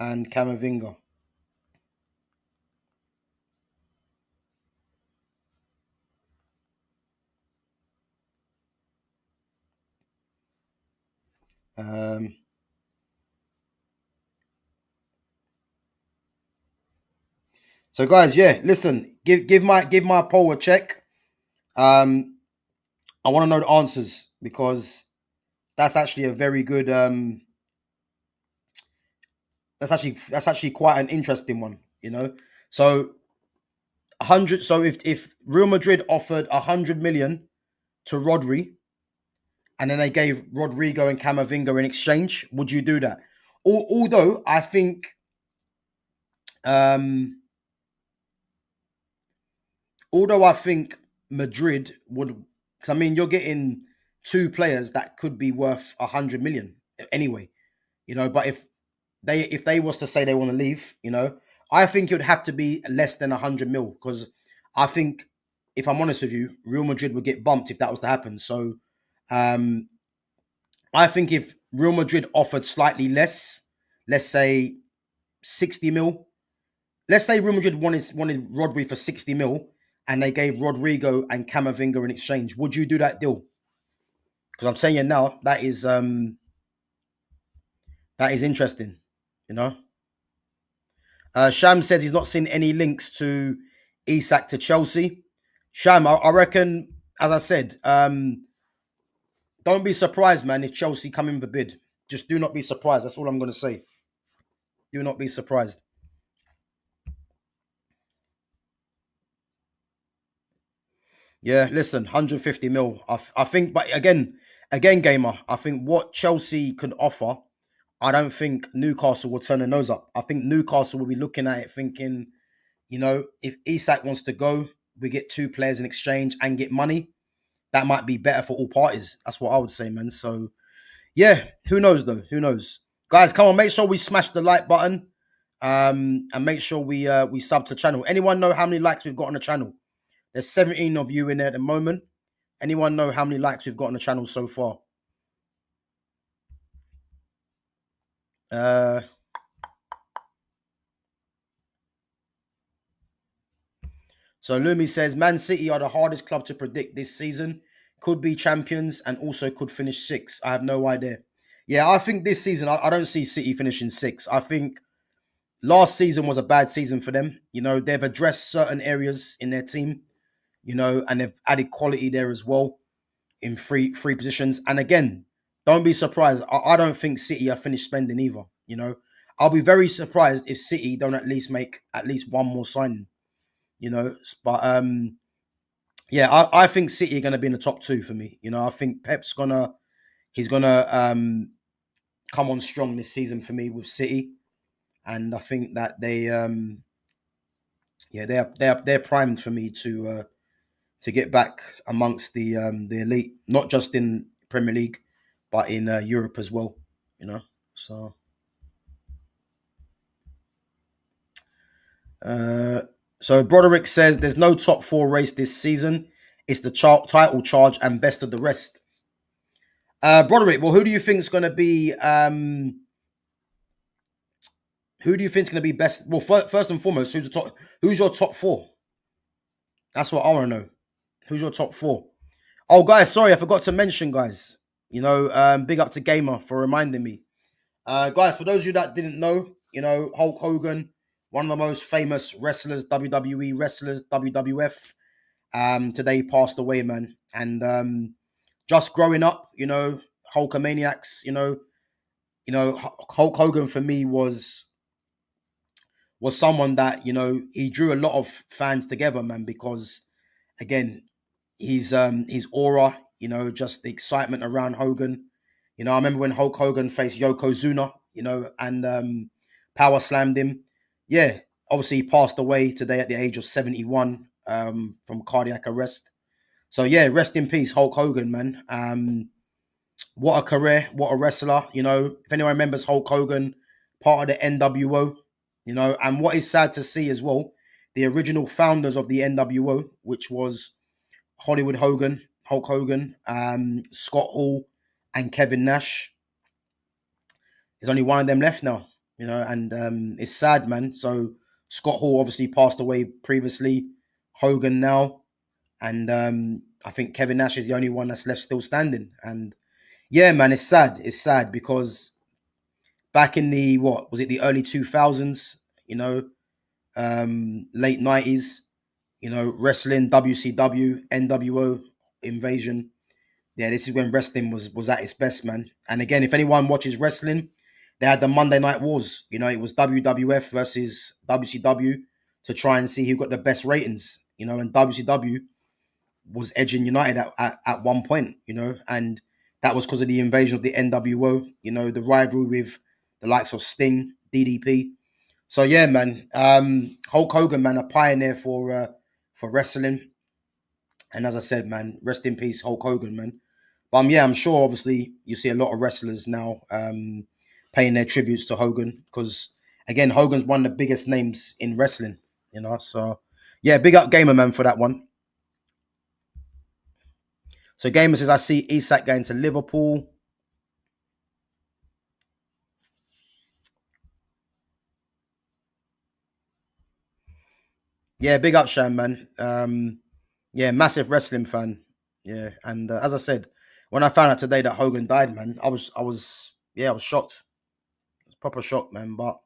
and Camavinga? Um, so guys, yeah, listen, give my poll a check. I want to know the answers because that's actually a very good that's actually quite an interesting one, So 100 so if Real Madrid offered 100 million to Rodri and then they gave Rodrigo and Camavinga in exchange, would you do that? Although um although I think Madrid would, because I mean, you're getting two players that could be worth 100 million anyway, But if they was to say they want to leave, I think it would have to be less than 100 mil, because I think, if I'm honest with you, Real Madrid would get bumped if that was to happen. So, um, I think if Real Madrid offered slightly less, let's say 60 mil. Let's say Real Madrid wanted Rodri for 60 mil, and they gave Rodrygo and Camavinga in exchange. Would you do that deal? Because I'm saying you now, that is interesting. You know, Sham says he's not seen any links to Isak to Chelsea. Sham, I reckon, as I said, don't be surprised, man, if Chelsea come in with a bid. Just do not be surprised. That's all I'm going to say. Do not be surprised. Yeah, listen, 150 mil. I think, but again, gamer. I think what Chelsea can offer, I don't think Newcastle will turn their nose up. I think Newcastle will be looking at it thinking, if Isak wants to go, we get two players in exchange and get money. That might be better for all parties. That's what I would say, man. So yeah, who knows though? Who knows? Guys, come on, make sure we smash the like button. And make sure we sub to the channel. Anyone know how many likes we've got on the channel? There's 17 of you in there at the moment. Anyone know how many likes we've got on the channel so far? Uh, so Lumi says Man City are the hardest club to predict this season. Could be champions and also could finish sixth. I have no idea. Yeah, I think this season I don't see City finishing sixth. I think last season was a bad season for them. They've addressed certain areas in their team. And they've added quality there as well in three positions. And again, don't be surprised. I don't think City are finished spending either. I'll be very surprised if City don't at least make at least one more signing. But yeah, I think City are going to be in the top two for me. I think Pep's gonna come on strong this season for me with City, and I think that yeah, they're primed for me to get back amongst the elite, not just in Premier League, but in Europe as well. So uh, so Broderick says there's no top four race this season. It's the title charge and best of the rest. Broderick, well, who do you think is going to be? Who do you think is going to be best? Well, first and foremost, who's the top? Who's your top four? That's what I want to know. Who's your top four? Oh, guys, sorry, I forgot to mention, guys. Big up to Gamer for reminding me. Guys, for those of you that didn't know, Hulk Hogan, one of the most famous wrestlers, WWE wrestlers, WWF, today passed away, man. And just growing up, Hulkamaniacs, Hulk Hogan for me was someone that he drew a lot of fans together, man, because again, his aura, just the excitement around Hogan. I remember when Hulk Hogan faced Yokozuna, and power slammed him. Yeah, obviously he passed away today at the age of 71 from cardiac arrest. So yeah, rest in peace, Hulk Hogan, man. What a career, what a wrestler. If anyone remembers Hulk Hogan, part of the NWO, and what is sad to see as well, the original founders of the NWO, which was Hollywood Hogan, Hulk Hogan, Scott Hall, and Kevin Nash. There's only one of them left now, and it's sad, man. So Scott Hall obviously passed away previously, Hogan now, and I think Kevin Nash is the only one that's left still standing. And yeah, man, it's sad. It's sad because back in the what was it, the early 2000s, late 90s, wrestling, WCW, NWO, Invasion. Yeah, this is when wrestling was at its best, man. And again, if anyone watches wrestling, they had the Monday Night Wars. It was WWF versus WCW to try and see who got the best ratings. And WCW was edging United at one point. And that was because of the invasion of the NWO. The rivalry with the likes of Sting, DDP. So yeah, man, Hulk Hogan, man, a pioneer for wrestling. And as I said, man, rest in peace, Hulk Hogan, man. But yeah, I'm sure obviously you see a lot of wrestlers now paying their tributes to Hogan because again, Hogan's one of the biggest names in wrestling, you know. So yeah, big up Gamer Man for that one. So Gamer says I see Isak going to Liverpool. Yeah, big up Shan, man. Yeah, massive wrestling fan. Yeah, and as I said, when I found out today that Hogan died, man, I was shocked. Proper shocked, man. But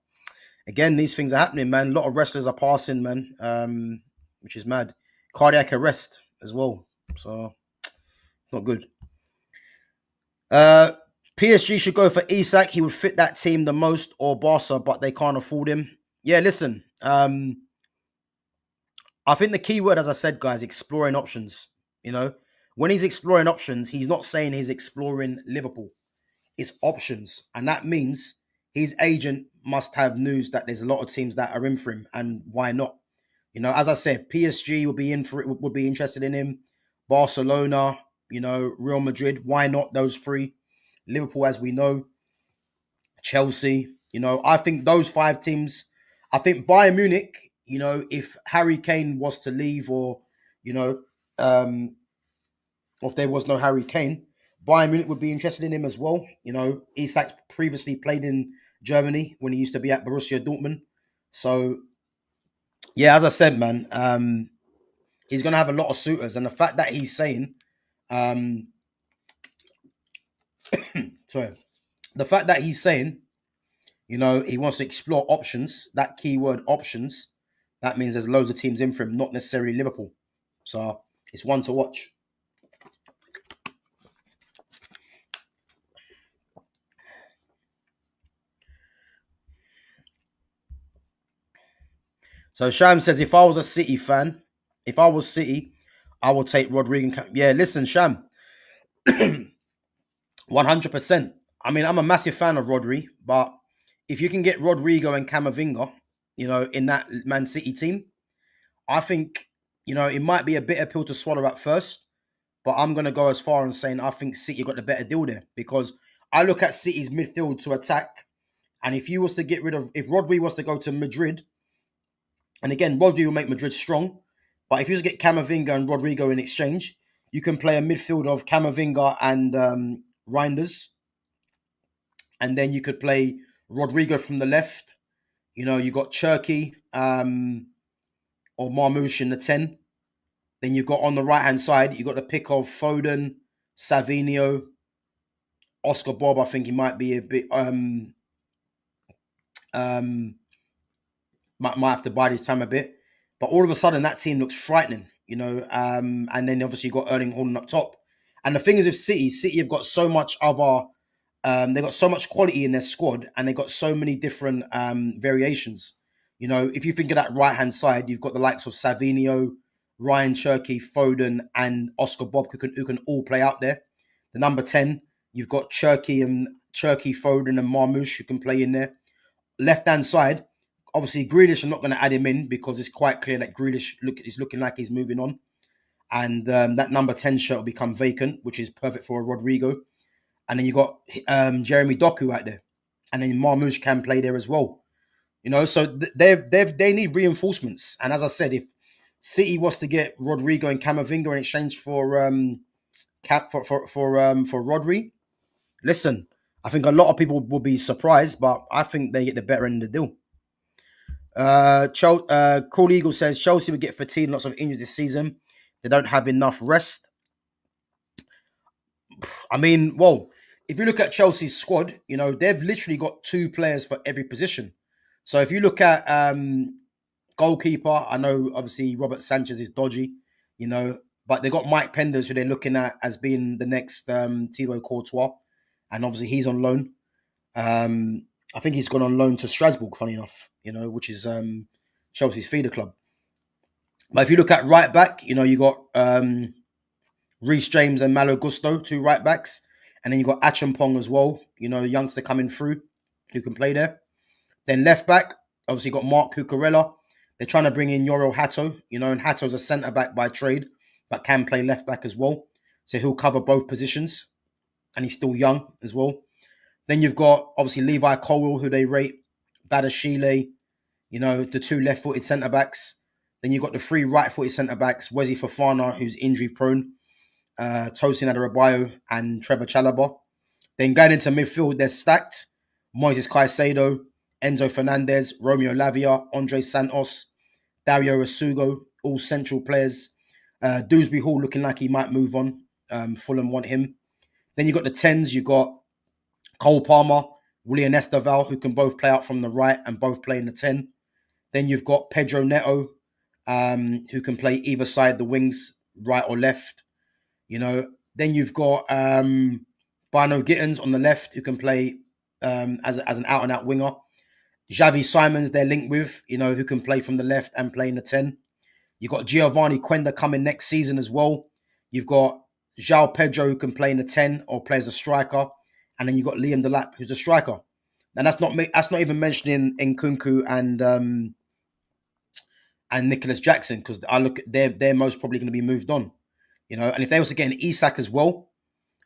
again, these things are happening, man. A lot of wrestlers are passing, man, which is mad. Cardiac arrest as well. So, not good. Uh, PSG should go for Isak. He would fit that team the most, or Barca, but they can't afford him. Yeah, listen. I think the key word, as I said, guys, exploring options. You know, when he's exploring options, he's not saying he's exploring Liverpool. It's options, and that means his agent must have news that there's a lot of teams that are in for him, and why not? You know, as I said, PSG will be in for it, would be interested in him. Barcelona, you know, Real Madrid, why not those three? Liverpool, as we know, Chelsea, you know, I think those five teams. I think Bayern Munich, you know, if Harry Kane was to leave, or you know, um, or if there was no Harry Kane, Bayern Munich would be interested in him as well. You know, Isak's previously played in Germany when he used to be at Borussia Dortmund. So yeah, as I said, man, he's going to have a lot of suitors, and the fact that he's saying, um, sorry, the fact that he's saying, you know, he wants to explore options. That keyword options, that means there's loads of teams in for him, not necessarily Liverpool. So it's one to watch. So Sham says, if I was a City fan, if I was City, I would take Rodrygo. Yeah, listen, Sham, 100%. I mean, I'm a massive fan of Rodri, but if you can get Rodrygo and Camavinga, you know, in that Man City team, I think, you know, it might be a bitter pill to swallow at first, but I'm going to go as far as saying I think City got the better deal there because I look at City's midfield to attack. And if you was to get rid of, if Rodri was to go to Madrid, and again, Rodri will make Madrid strong. But if you just get Camavinga and Rodrigo in exchange, you can play a midfield of Camavinga and Reinders. And then you could play Rodrigo from the left. You know, you got Cherky or Marmouche in the 10. Then you've got on the right hand side, you got the pick of Foden, Savinio, Oscar Bob. I think he might be a bit um might have to bide his time a bit. But all of a sudden, that team looks frightening, you know. And then obviously you got Erling Haaland up top. And the thing is with City, City have got so much other, they got so much quality in their squad, and they got so many different variations. You know, if you think of that right hand side, you've got the likes of Savinio, Ryan Cherky, Foden, and Oscar Bob who can all play out there. The number 10, you've got Cherky, Foden, and Marmouche who can play in there. Left hand side, obviously Grealish, I'm not going to add him in because it's quite clear that Grealish is looking like he's moving on. And that number 10 shirt will become vacant, which is perfect for a Rodrigo. And then you got Jeremy Doku out there. And then Marmouche can play there as well. You know, so they need reinforcements. And as I said, if City was to get Rodrigo and Camavinga in exchange for for Rodri, listen, I think a lot of people will be surprised, but I think they get the better end of the deal. Crawl Eagle says Chelsea would get fatigued, lots of injuries this season. They don't have enough rest. I mean, well, if you look at Chelsea's squad, you know, they've literally got two players for every position. So if you look at goalkeeper, I know obviously Robert Sanchez is dodgy, you know, but they got Mike Penders who they're looking at as being the next Thibaut Courtois, and obviously he's on loan. I think he's gone on loan to Strasbourg, funny enough, you know, which is Chelsea's feeder club. But if you look at right back, you know, you got Reece James and Malo Gusto, two right backs. And then you got Achampong as well, you know, a youngster coming through who can play there. Then left back, obviously got Mark Cucurella. They're trying to bring in Yoro Hato, you know, and Hato's a centre back by trade. but can play left back as well. So he'll cover both positions, and he's still young as well. Then you've got obviously Levi Colwill, who they rate, Badashile, the two left-footed centre backs. Then you've got the three right-footed centre backs, Wesley Fofana, who's injury prone, Tosin Adarabioyo, and Trevor Chalobah. Then going into midfield, they're stacked. Moises Caicedo, Enzo Fernandez, Romeo Lavia, Andre Santos, Dario Asugo, all central players. Dewsbury Hall looking like he might move on. Fulham want him. Then you've got the 10s. You've got Cole Palmer, William Esteval, who can both play out from the right and both play in the 10. Then you've got Pedro Neto, who can play either side the wings, right or left. Then you've got Bino Gittins on the left, who can play as an out-and-out winger. Xavi Simons, they're linked with, who can play from the left and play in the 10. You've got Giovanni Quenda coming next season as well. You've got João Pedro, who can play in the 10 or play as a striker. And then you've got Liam Delap, who's a striker. And that's not even mentioning Nkunku and Nicholas Jackson, because I look at they're most probably going to be moved on. And if they was to get an Isak as well,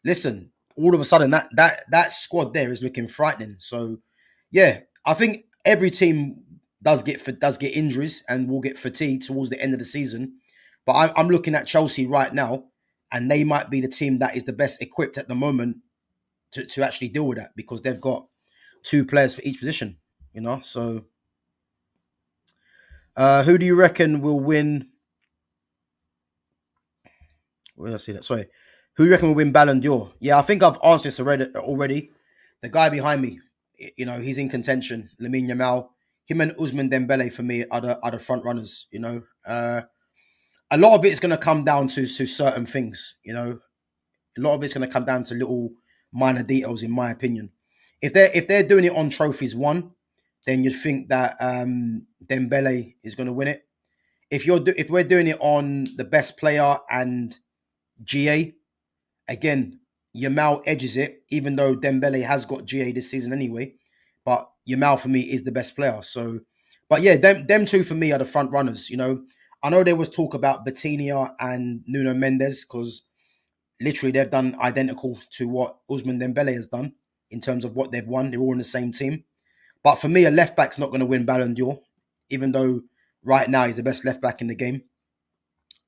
listen, all of a sudden that squad there is looking frightening. So yeah, I think every team does get injuries and will get fatigued towards the end of the season. But I'm looking at Chelsea right now, and they might be the team that is the best equipped at the moment to actually deal with that, because they've got two players for each position. So who do you reckon will win? Where did I see that? Sorry. Who do you reckon will win Balon d'Or? Yeah, I think I've answered this already. The guy behind me, he's in contention. Lamine Yamal. Him and Ousmane Dembele for me are the front runners. A lot of it is going to come down to certain things. A lot of it's going to come down to little minor details, in my opinion. If they're doing it on trophies won, then you'd think that Dembele is going to win it. If we're doing it on the best player and GA, again, Yamal edges it, even though Dembele has got GA this season anyway. But Yamal for me is the best player. So, but yeah, them two for me are the front runners. I know there was talk about Batinia and Nuno Mendes, because literally they've done identical to what Ousmane Dembele has done in terms of what they've won. They're all in the same team. But for me, a left back's not going to win Ballon d'Or, even though right now he's the best left back in the game.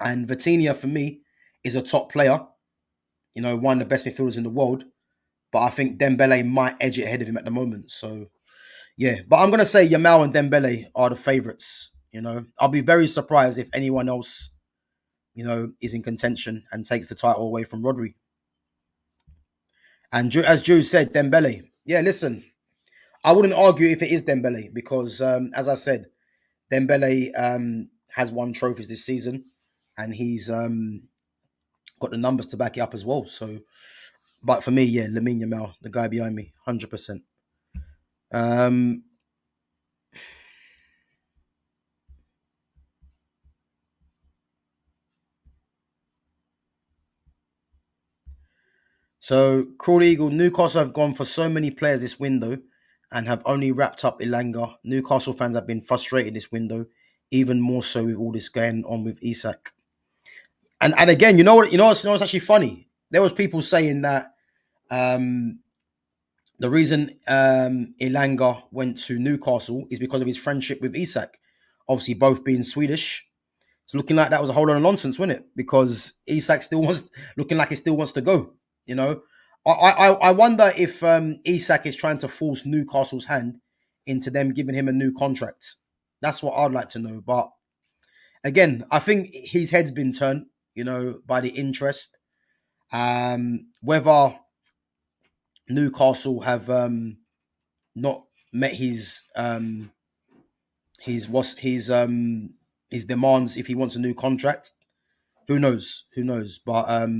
And Vitinha, for me, is a top player, one of the best midfielders in the world. But I think Dembele might edge it ahead of him at the moment. So, yeah. But I'm going to say Yamal and Dembele are the favourites. I'll be very surprised if anyone else, is in contention and takes the title away from Rodri. And as Drew said, Dembele. Yeah, listen, I wouldn't argue if it is Dembele, because, as I said, Dembele has won trophies this season, and he's got the numbers to back it up as well. So, but for me, yeah, Lamine Yamal, the guy behind me, 100%. So, Crawl Eagle, Newcastle have gone for so many players this window and have only wrapped up Ilanga. Newcastle fans have been frustrated this window, even more so with all this going on with Isak. And again, what's actually funny? There was people saying that the reason Ilanga went to Newcastle is because of his friendship with Isak. Obviously, both being Swedish. It's looking like that was a whole lot of nonsense, wasn't it? Because Isak looking like he still wants to go. I wonder if Isak is trying to force Newcastle's hand into them giving him a new contract. That's what I'd like to know. But again, I think his head's been turned, by the interest. Whether Newcastle have not met his demands if he wants a new contract, who knows? But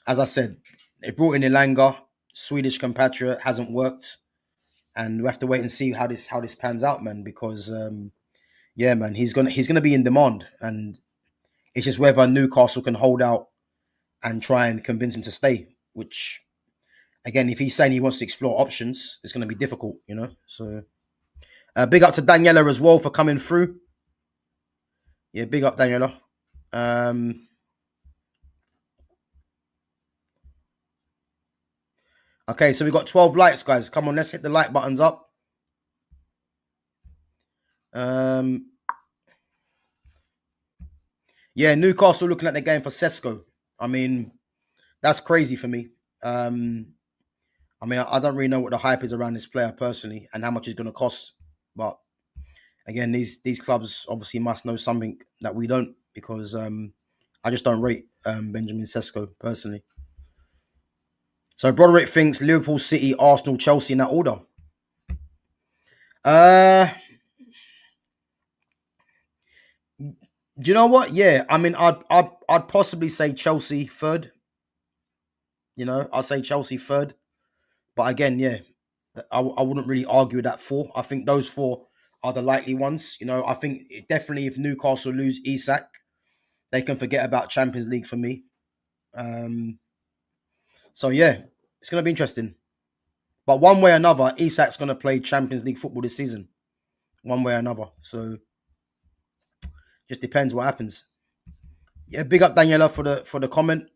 as I said, they brought in Ilanga, Swedish compatriot, hasn't worked, and we have to wait and see how this pans out, man. Because yeah, man, he's gonna be in demand, and it's just whether Newcastle can hold out and try and convince him to stay. Which, again, if he's saying he wants to explore options, it's gonna be difficult, So, big up to Daniela as well for coming through. Yeah, big up Daniela. Okay, so we got 12 likes, guys. Come on, let's hit the like buttons up. Yeah, Newcastle looking at the game for Sesko. I mean, that's crazy for me. Um, I don't really know what the hype is around this player personally and how much it's going to cost. But again, these clubs obviously must know something that we don't because I just don't rate Benjamin Sesko personally. So Broderick thinks Liverpool, City, Arsenal, Chelsea in that order. Uh, do you know what? Yeah, I mean, I'd possibly say Chelsea third. I'd say Chelsea third. But again, yeah, I wouldn't really argue with that four. I think those four are the likely ones. I think definitely if Newcastle lose Isak, they can forget about Champions League for me. Um, so yeah, it's going to be interesting. But one way or another, Isak's going to play Champions League football this season. One way or another. So just depends what happens. Yeah, big up Daniela for the comment.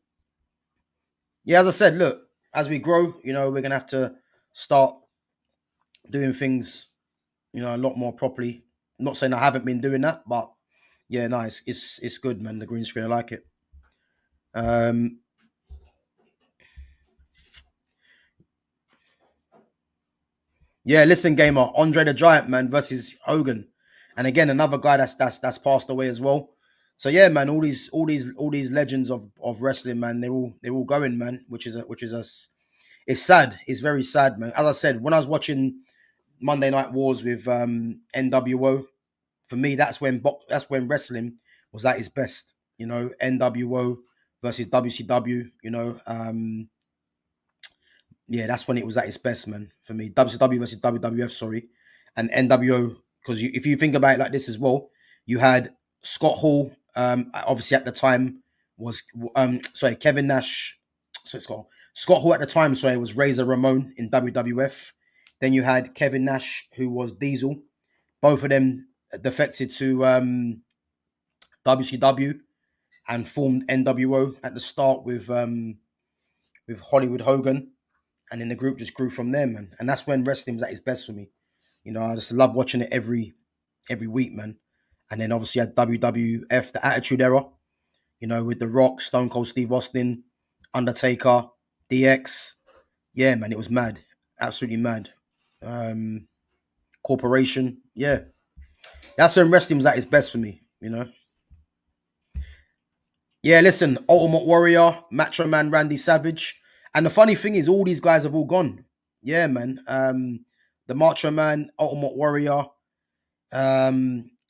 Yeah, as I said, look, as we grow, we're gonna have to start doing things, a lot more properly. I'm not saying I haven't been doing that, but yeah, nice. It's good, man. The green screen, I like it. Um, yeah, listen, gamer, Andre the Giant, man, versus Hogan, and again another guy that's passed away as well. So yeah, man, all these legends of wrestling, man, they're all going, man, which is us. It's sad. It's very sad, man. As I said, when I was watching Monday Night Wars with NWO, for me, that's when wrestling was at its best. NWO versus WCW. Yeah, that's when it was at its best, man. For me, WCW versus WWF, sorry, and NWO. Because if you think about it like this as well, you had Scott Hall. Obviously at the time was sorry Kevin Nash. So Scott Hall at the time. Sorry, was Razor Ramon in WWF. Then you had Kevin Nash, who was Diesel. Both of them defected to WCW and formed NWO at the start with Hollywood Hogan, and then the group just grew from there, man. And that's when wrestling was at its best for me. I just love watching it every week, man. And then obviously had WWF, the Attitude Era, with The Rock, Stone Cold Steve Austin, Undertaker, DX. Yeah, man, it was mad, absolutely mad. Um, Corporation, yeah, that's when wrestling was at its best for me. Yeah, listen, Ultimate Warrior, Macho Man Randy Savage. And the funny thing is, all these guys have all gone. Yeah, man. The Macho Man, Ultimate Warrior.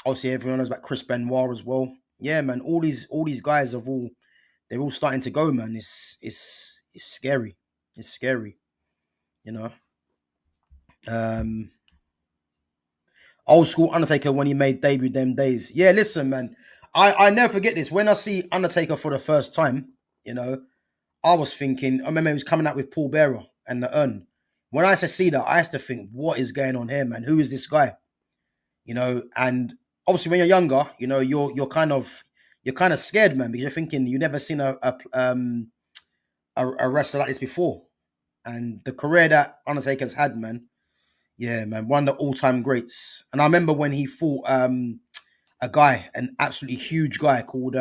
Obviously, everyone knows about Chris Benoit as well. Yeah, man. All these guys they're all starting to go, man. It's scary. It's scary, you know. Um, Old school Undertaker when he made debut them days. Yeah, listen, man. I never forget this. When I see Undertaker for the first time, you know, I was thinking, I remember he was coming out with Paul Bearer and the urn. When I used to see that, I used to think, what is going on here, man? Who is this guy? And obviously when you're younger, you're kind of scared, man, because you're thinking you've never seen a wrestler like this before. And the career that Undertaker's had, man, yeah, man, one of the all-time greats. And I remember when he fought a guy, an absolutely huge guy called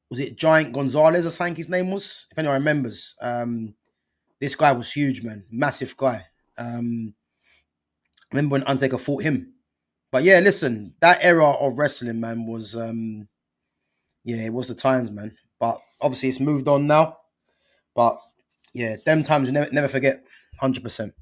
was it Giant Gonzalez or something his name was? If anyone remembers. This guy was huge, man. Massive guy. Remember when Undertaker fought him. But yeah, listen, that era of wrestling, man, was yeah, it was the times, man. But obviously it's moved on now. But yeah, them times you never forget. 100%.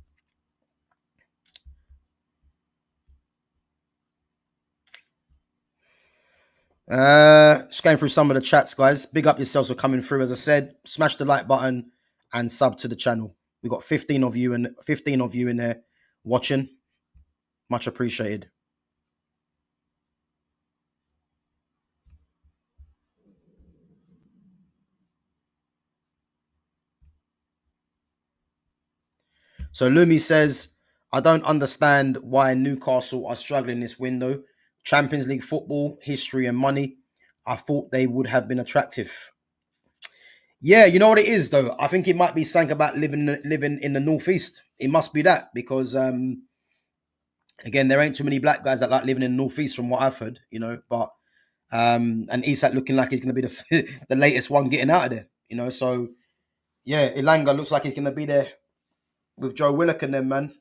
Just going through some of the chats, guys. Big up yourselves for coming through. As I said, smash the like button and sub to the channel. We got 15 of you in there watching. Much appreciated. So Lumi says, I don't understand why Newcastle are struggling this window. Champions League football, history and money. I thought they would have been attractive. Yeah, you know what it is though. I think it might be something about living in the northeast. It must be that because again, there ain't too many black guys that like living in the northeast, from what I've heard. But and Isak looking like he's going to be the the latest one getting out of there. So yeah, Ilanga looks like he's going to be there with Joe Willock and them, man,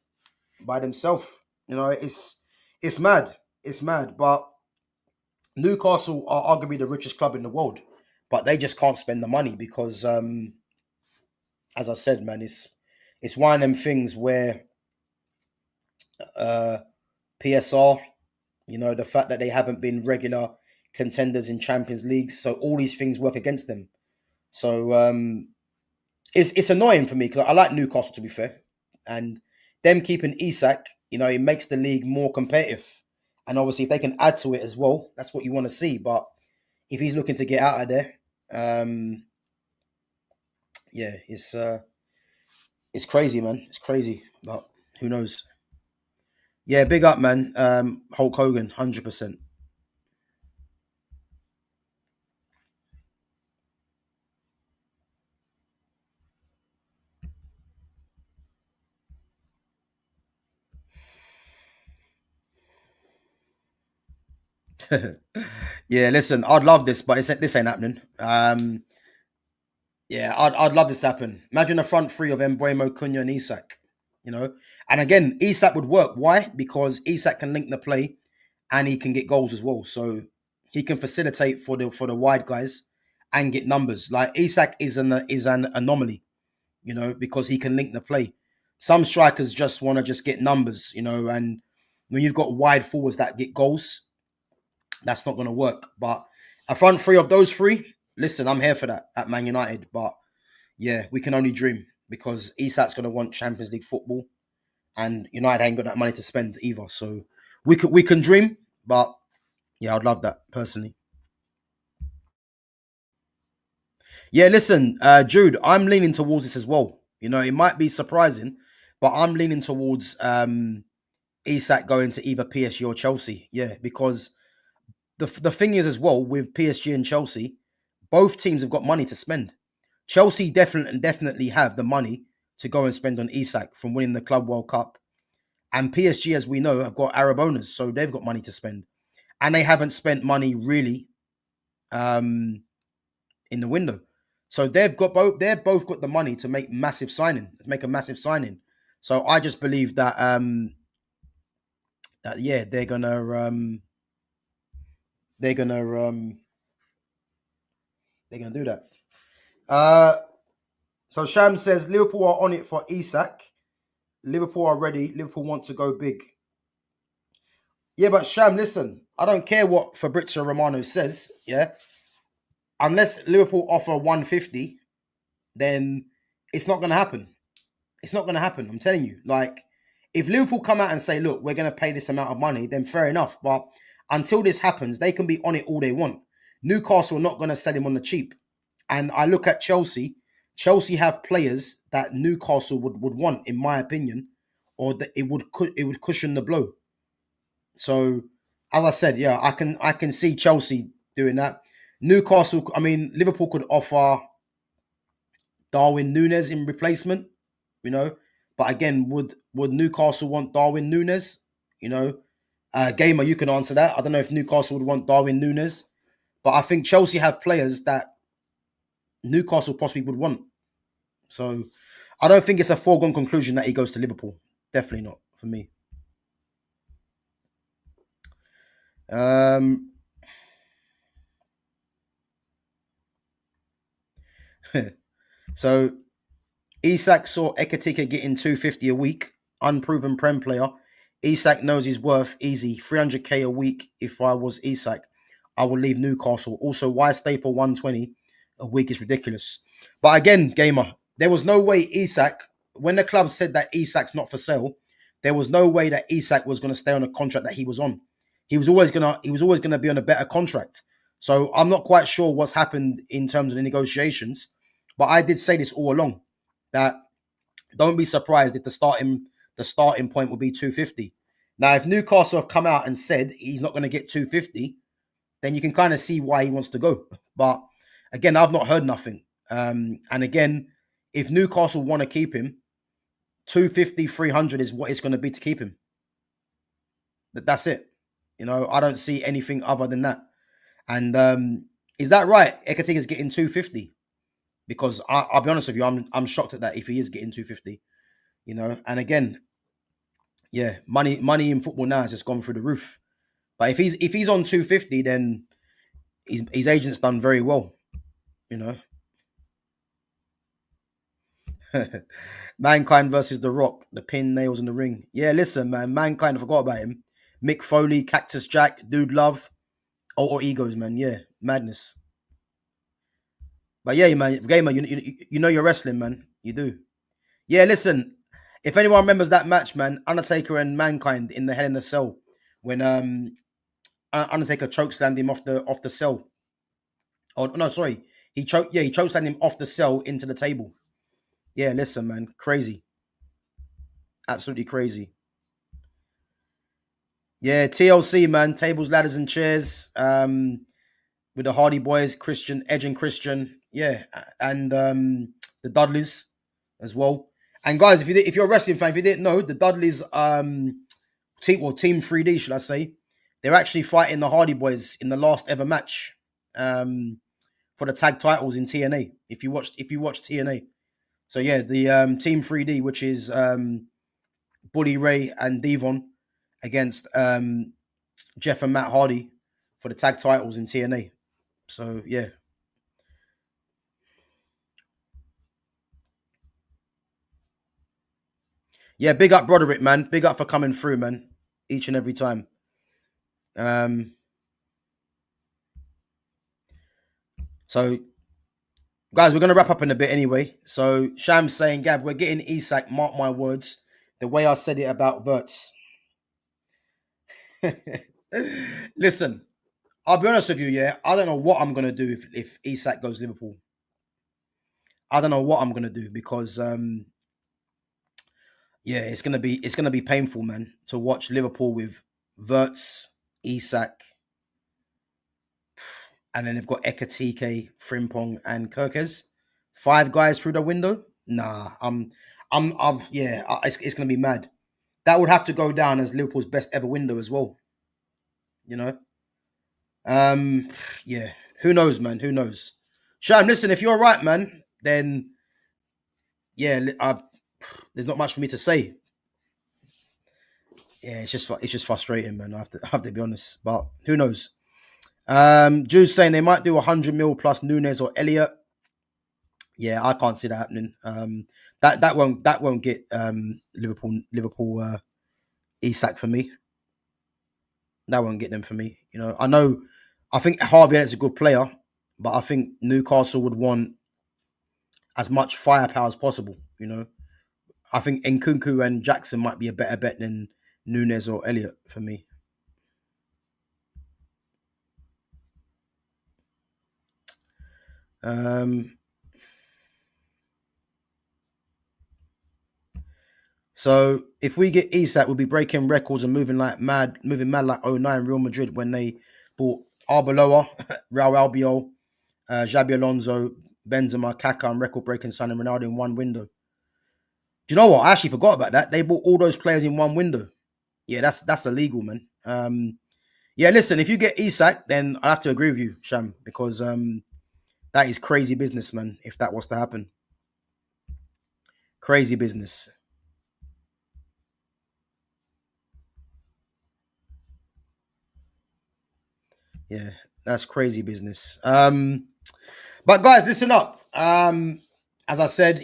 by themselves. It's mad. It's mad. But Newcastle are arguably the richest club in the world, but they just can't spend the money because, as I said, man, it's one of them things where uh, PSR, the fact that they haven't been regular contenders in Champions Leagues, so all these things work against them. So it's annoying for me because I like Newcastle, to be fair, and them keeping Isak, it makes the league more competitive. And obviously, if they can add to it as well, that's what you want to see. But if he's looking to get out of there, um, yeah, it's crazy, man. It's crazy, but who knows? Yeah, big up, man. Hulk Hogan, 100%. Yeah, listen, I'd love this, but this ain't happening. Yeah, I'd love this to happen. Imagine a front three of Embuemo, Cunha, and Isak. And again, Isak would work. Why? Because Isak can link the play, and he can get goals as well. So he can facilitate for the wide guys and get numbers. Like Isak is an anomaly, because he can link the play. Some strikers just want to just get numbers, and when you've got wide forwards that get goals, that's not going to work. But a front three of those three, listen, I'm here for that at Man United. But yeah, we can only dream because Isak's going to want Champions League football, and United ain't got that money to spend either. So we can dream, but yeah, I'd love that personally. Yeah, listen, Jude, I'm leaning towards this as well. It might be surprising, but I'm leaning towards Isak going to either PSG or Chelsea. Yeah, because the thing is as well with PSG and Chelsea, both teams have got money to spend. Chelsea definitely have the money to go and spend on Isak from winning the Club World Cup, and PSG, as we know, have got Arab owners, so they've got money to spend, and they haven't spent money really um, in the window. So they've both got the money to make a massive signing. So I just believe that yeah, they're gonna um, they're gonna do that. Uh, so Sham says Liverpool are on it for Isak. Liverpool are ready. Liverpool want to go big. Yeah, but Sham, listen, I don't care what Fabrizio Romano says. Yeah, unless Liverpool offer 150, then it's not going to happen. It's not going to happen. I'm telling you. Like, if Liverpool come out and say, look, we're going to pay this amount of money, then fair enough. But until this happens, they can be on it all they want. Newcastle are not going to sell him on the cheap. And I look at Chelsea. Chelsea have players that Newcastle would want, in my opinion, or that it would cushion the blow. So, as I said, yeah, I can see Chelsea doing that. Newcastle, I mean, Liverpool could offer Darwin Nunes in replacement, you know. But again, would Newcastle want Darwin Nunes? You know, Gamer, you can answer that. I don't know if Newcastle would want Darwin Nunes, but I think Chelsea have players that Newcastle possibly would want. So I don't think it's a foregone conclusion that he goes to Liverpool. Definitely not for me. Um, so Isak saw Ekatike getting 250 a week, unproven Prem player. Isak knows his worth, easy, 300k a week. If I was Isak, I would leave Newcastle. Also, why stay for 120 a week is ridiculous. But again, Gamer, there was no way Isak, when the club said that Isak's not for sale, there was no way that Isak was going to stay on a contract that he was on. He was always gonna be on a better contract. So I'm not quite sure what's happened in terms of the negotiations, but I did say this all along that don't be surprised if the starting point will be 250. Now, if Newcastle have come out and said he's not going to get 250, then you can kind of see why he wants to go. But again, I've not heard nothing. And again, if Newcastle want to keep him, 250, 300 is what it's going to be to keep him. That's it. I don't see anything other than that. And is that right? Ekating is getting 250 because I'll be honest with you, I'm shocked at that if he is getting 250. And again, yeah, money in football now has just gone through the roof. But if he's on 250, then his agent's done very well. You know, Mankind versus The Rock, the pin nails in the ring. Yeah, listen, man, Mankind, I forgot about him. Mick Foley, Cactus Jack, Dude Love, or egos, man. Yeah, madness. But yeah, man, gamer, you know you're wrestling, man. You do. Yeah, listen. If anyone remembers that match, man, Undertaker and Mankind in the Hell in a Cell, when Undertaker chokeslammed him off the cell. Oh no, sorry, he chokeslammed him off the cell into the table. Yeah, listen, man, crazy, absolutely crazy. Yeah, TLC, man, tables, ladders, and chairs. With the Hardy Boys, Christian, Edge, and Christian. Yeah, and the Dudleys as well. And guys, if you're a wrestling fan, if you didn't know, the Dudleys Team 3D, should I say, they're actually fighting the Hardy Boys in the last ever match for the tag titles in TNA. If you watch TNA, so yeah, the Team 3D, which is Bully Ray and Devon against Jeff and Matt Hardy for the tag titles in TNA. So yeah. Yeah, big up Broderick, man. Big up for coming through, man. Each and every time. So guys, we're gonna wrap up in a bit anyway. So Sham's saying, Gav, we're getting Isak, mark my words. The way I said it about Verts. Listen, I'll be honest with you, yeah. I don't know what I'm gonna do if Isak goes Liverpool. I don't know what I'm gonna do because yeah, it's gonna be painful, man, to watch Liverpool with Verts, Isak, and then they've got Ekatike, Frimpong, and Kirkes. Five guys through the window. Nah, yeah, it's gonna be mad. That would have to go down as Liverpool's best ever window as well. You know. Um, yeah. Who knows, man? Who knows? Sham, listen. If you're right, man, then yeah, there's not much for me to say. Yeah, it's just frustrating, man. I have to be honest, but who knows? Jude's saying they might do 100 mil plus Nunes or Elliot. Yeah, I can't see that happening. That won't get Liverpool Isak for me. That won't get them for me. I think Harvey Elliott's a good player, but I think Newcastle would want as much firepower as possible. I think Nkunku and Jackson might be a better bet than Nunes or Elliott for me. So if we get Isak, we'll be breaking records and moving mad like '09 Real Madrid when they bought Arbeloa, Raul Albiol, Xabi Alonso, Benzema, Kaká, and record-breaking signing Ronaldo in one window. Do you know what? I actually forgot about that. They bought all those players in one window. Yeah, that's illegal, man. Yeah, listen, if you get Isak, then I have to agree with you, Sham, because that is crazy business, man. If that was to happen, crazy business. Yeah, that's crazy business. But guys, listen up. As I said,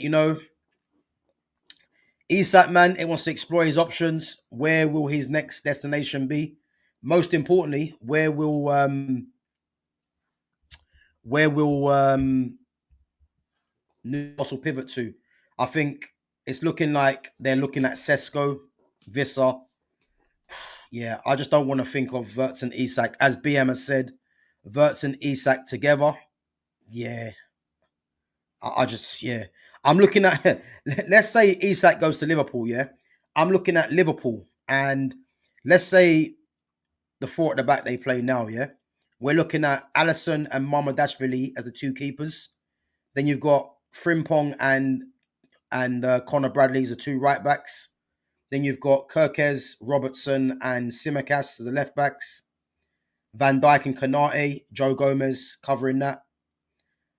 Isak, man, it wants to explore his options. Where will his next destination be? Most importantly, where will Newcastle pivot to? I think it's looking like they're looking at Sesko, Visser. Yeah, I just don't want to think of Verts and Isak. As BM has said, Verts and Isak together. Yeah, I just, yeah. I'm looking at, let's say Isak goes to Liverpool, yeah? I'm looking at Liverpool and let's say the four at the back they play now, yeah? We're looking at Allison and Mamadashvili as the two keepers. Then you've got Frimpong and Connor Bradley's the two right backs. Then you've got Kirkes, Robertson, and Simicas as the left backs. Van Dijk and Kanate, Joe Gomez covering that.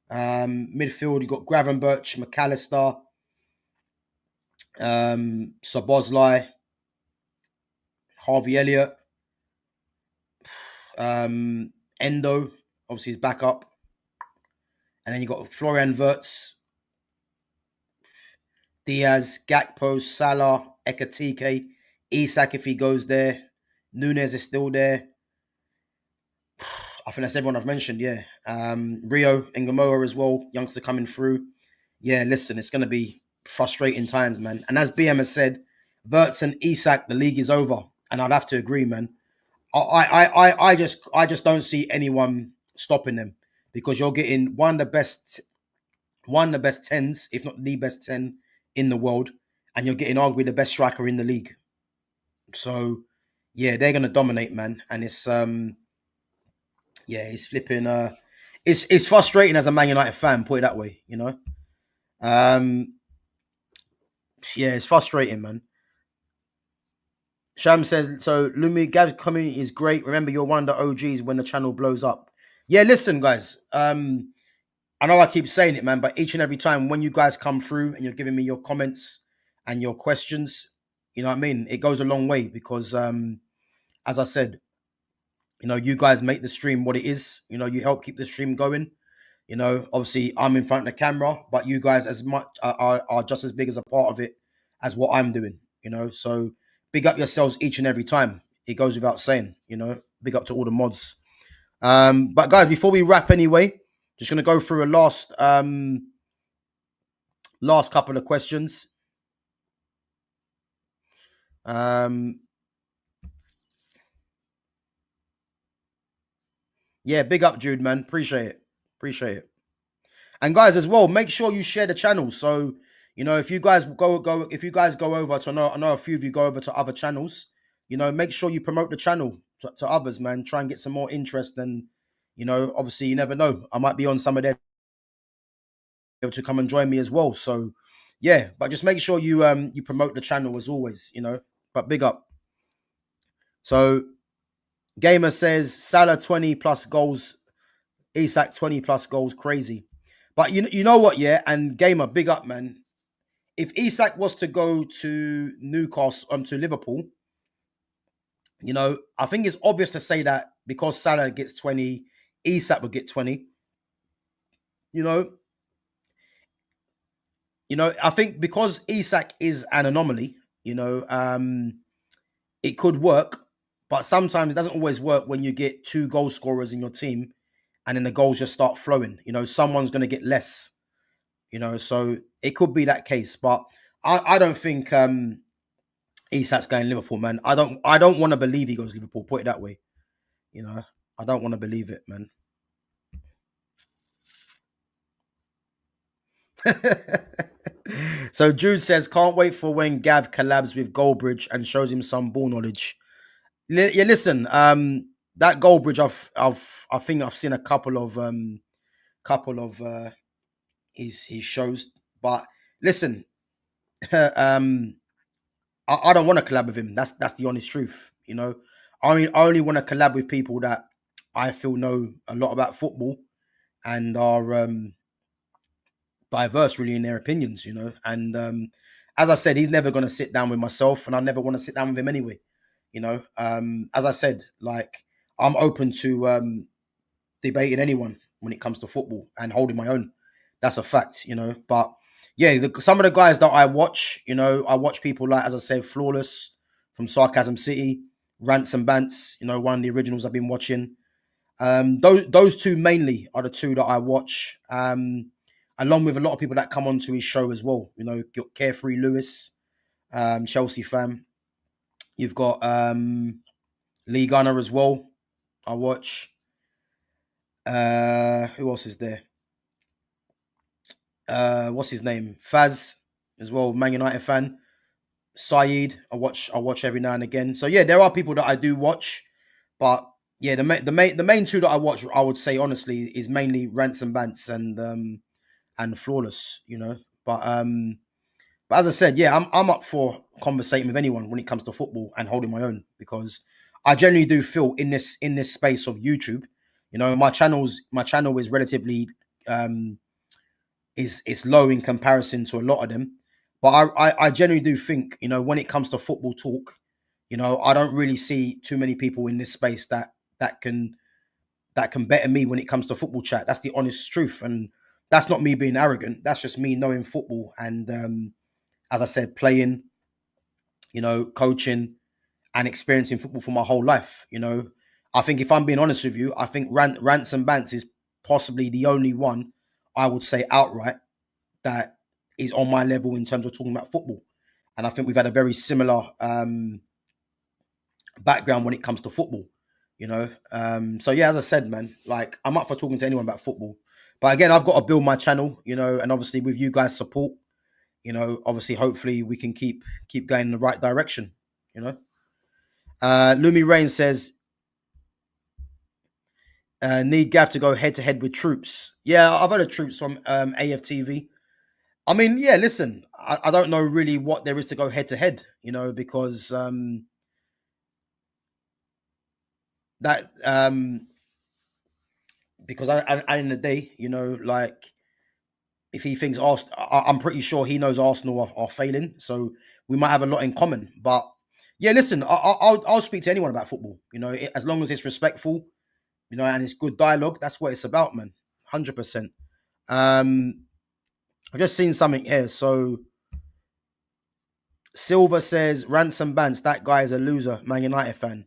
Midfield, you've got Gravenberch, McAllister, Szoboszlai, Harvey Elliott, Endo, obviously he's back up. And then you've got Florian Wirtz, Diaz, Gakpo, Salah, Ekatike, Isak if he goes there. Nunes is still there. I think that's everyone I've mentioned, yeah. Rio and Gamoa as well, youngster coming through. Yeah, listen, it's going to be frustrating times, man. And as BM has said, Wirtz and Isak, the league is over. And I'd have to agree, man. I just don't see anyone stopping them because you're getting one of the best 10s, if not the best 10 in the world, and you're getting arguably the best striker in the league. So yeah, they're gonna dominate, man. And it's it's flipping it's frustrating as a Man United fan, put it that way, you know. Yeah, it's frustrating, man. Sham says, so Lumi, Gav's community is great. Remember, you're one of the OGs when the channel blows up. Yeah, listen, guys. I know I keep saying it, man, but each and every time when you guys come through and you're giving me your comments and your questions, you know what I mean? It goes a long way because, as I said, you know, you guys make the stream what it is. You know, you help keep the stream going. You know, obviously I'm in front of the camera, but you guys as much are just as big as a part of it as what I'm doing, you know. So big up yourselves each and every time. It goes without saying, you know, big up to all the mods. But guys, before we wrap anyway, just gonna go through a last couple of questions. Yeah, big up, Jude, man. Appreciate it. Appreciate it. And guys, as well, make sure you share the channel. So, you know, if you guys go over to, I know a few of you go over to other channels, you know, make sure you promote the channel to others, man. Try and get some more interest. And, you know, obviously you never know. I might be on some of their able to come and join me as well. So yeah, but just make sure you you promote the channel as always, you know. But big up. So Gamer says Salah 20 plus goals, Isak 20 plus goals, crazy. But you know what, yeah, and Gamer, big up, man. If Isak was to go to Newcastle, to Liverpool, you know, I think it's obvious to say that because Salah gets 20, Isak would get 20. You know, I think because Isak is an anomaly, you know, it could work, but sometimes it doesn't always work when you get two goal scorers in your team and then the goals just start flowing. You know, someone's going to get less, you know, so it could be that case. But I don't think Isak's going Liverpool, man. I don't want to believe he goes Liverpool, put it that way. You know, I don't want to believe it, man. So Jude says, can't wait for when Gav collabs with Goldbridge and shows him some ball knowledge. Yeah, listen, that Goldbridge, I think I've seen a couple of his shows, but listen, I don't want to collab with him. That's the honest truth. You know, I only want to collab with people that I feel know a lot about football and are diverse really in their opinions. You know, and as I said, he's never going to sit down with myself, and I never want to sit down with him anyway. You know, as I said, like I'm open to debating anyone when it comes to football and holding my own. That's a fact, you know. But yeah, some of the guys that I watch, you know, I watch people like, as I said, Flawless from Sarcasm City, Rants and Bants, you know, one of the originals I've been watching. Those two mainly are the two that I watch, along with a lot of people that come onto his show as well. You know, got Carefree Lewis, Chelsea fan. You've got Lee Gunner as well. I watch. Who else is there? What's his name? Faz as well, Man United fan. Saeed, I watch every now and again. So yeah, there are people that I do watch, but yeah, the main two that I watch, I would say honestly, is mainly Rants and Bants and and flawless, But as I said, yeah, I'm up for conversating with anyone when it comes to football and holding my own, because I generally do feel in this space of YouTube, my channel is relatively um is low in comparison to a lot of them. But I generally do think, when it comes to football talk, I don't really see too many people in this space that can that can better me when it comes to football chat. That's the honest truth. And that's not me being arrogant. That's just me knowing football and, as I said, playing, coaching and experiencing football for my whole life. I think, if I'm being honest with you, I think Rants and Bants is possibly the only one I would say outright that is on my level in terms of talking about football. And I think we've had a very similar background when it comes to football. So yeah, as I said, man, like, I'm up for talking to anyone about football. But again, I've got to build my channel, and obviously with you guys' support, obviously hopefully we can keep going in the right direction, you know. Lumi Rain says, need Gav to go head to head with Troops. Yeah, I've heard of Troops from AFTV. I mean, yeah, listen, I don't know really what there is to go head to head, because that because I in the day, like, if he thinks Arsenal, I'm pretty sure he knows Arsenal are failing, so we might have a lot in common. But yeah, listen, I'll speak to anyone about football, as long as it's respectful, and it's good dialogue. That's what it's about, man. 100%. I've just seen something here. So Silver says, Ransom Bants, that guy is a loser, Man United fan.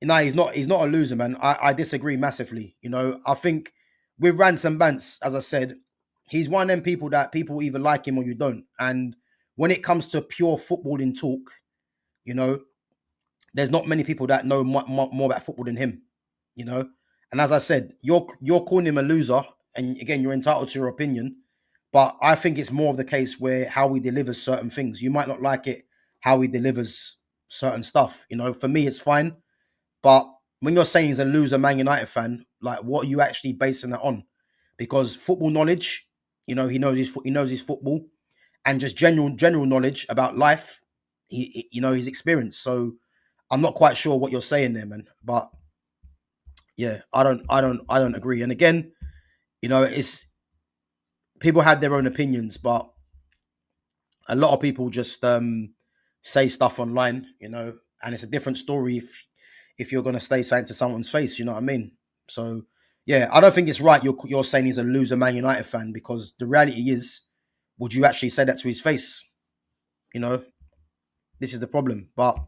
No, he's not. He's not a loser, man. I disagree massively. I think with Ransom Bants, as I said, he's one of them people that people either like him or you don't. And when it comes to pure footballing talk, you know, there's not many people that know more about football than him. You know, and as I said, you're calling him a loser, and again, you're entitled to your opinion. But I think it's more of the case where how he delivers certain things. You might not like it how he delivers certain stuff. For me, it's fine. But when you're saying he's a loser Man United fan, like, what are you actually basing that on? Because football knowledge, he knows his football, and just general knowledge about life, his experience. So I'm not quite sure what you're saying there, man. But yeah, I don't agree. And again, it's people have their own opinions, but a lot of people just say stuff online, and it's a different story if you're gonna say something to someone's face, you know what I mean? So yeah, I don't think it's right. You're saying he's a loser Man United fan, because the reality is, would you actually say that to his face? You know, this is the problem. But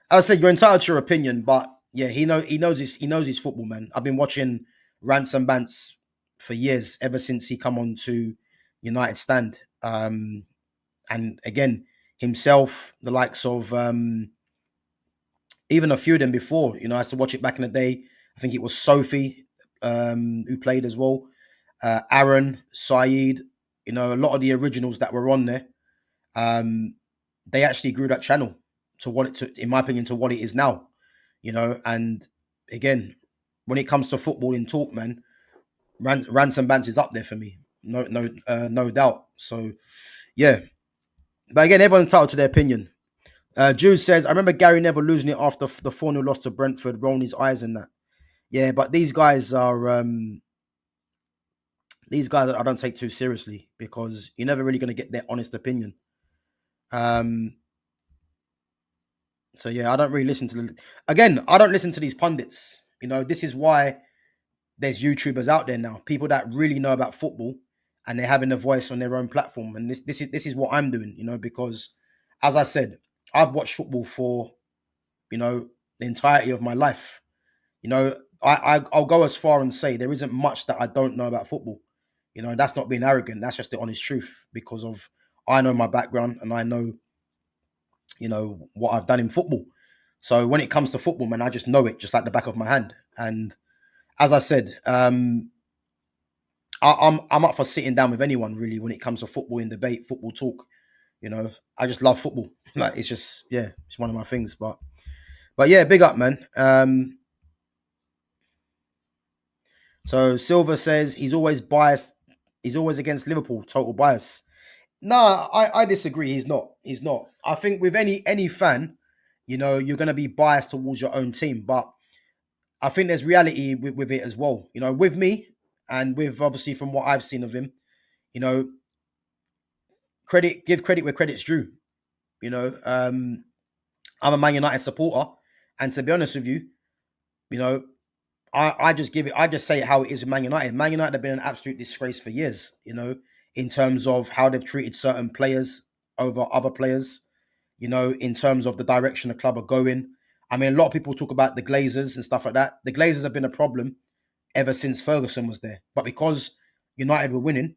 as I said, you're entitled to your opinion, but yeah, he knows his football, man. I've been watching Ransom Bants for years, ever since he come on to United Stand. And again, himself, the likes of even a few of them before. I used to watch it back in the day. I think it was Sophie who played as well. Aaron, Saeed, a lot of the originals that were on there. They actually grew that channel to in my opinion, to what it is now. And again, when it comes to football in talk, man, Ransom Bants is up there for me. No doubt. So yeah. But again, everyone's entitled to their opinion. Jude says, I remember Gary Neville losing it after the 4-0 loss to Brentford, rolling his eyes in that. Yeah, but these guys I don't take too seriously, because you're never really going to get their honest opinion. So yeah, I don't really listen to I don't listen to these pundits. This is why there's YouTubers out there now, people that really know about football, and they're having a voice on their own platform. And this is what I'm doing, because as I said, I've watched football for, the entirety of my life. I'll go as far and say there isn't much that I don't know about football. That's not being arrogant. That's just the honest truth, because of I know my background, and I know, what I've done in football. So when it comes to football, man, I just know it just like the back of my hand. And as I said, I'm up for sitting down with anyone really when it comes to football in debate, football talk. I just love football. Like, it's just, yeah, it's one of my things. But yeah, big up, man. So Silver says he's always biased. He's always against Liverpool. Total bias. No, I disagree. He's not. He's not. I think with any fan, you're going to be biased towards your own team. But I think there's reality with it as well. With me and with obviously from what I've seen of him, you know, give credit where credit's due. You know, I'm a Man United supporter, and to be honest with you, you know, I just give it. I just say it how it is with Man United. Man United have been an absolute disgrace for years. In terms of how they've treated certain players over other players. In terms of the direction the club are going. I mean, a lot of people talk about the Glazers and stuff like that. The Glazers have been a problem ever since Ferguson was there, but because United were winning,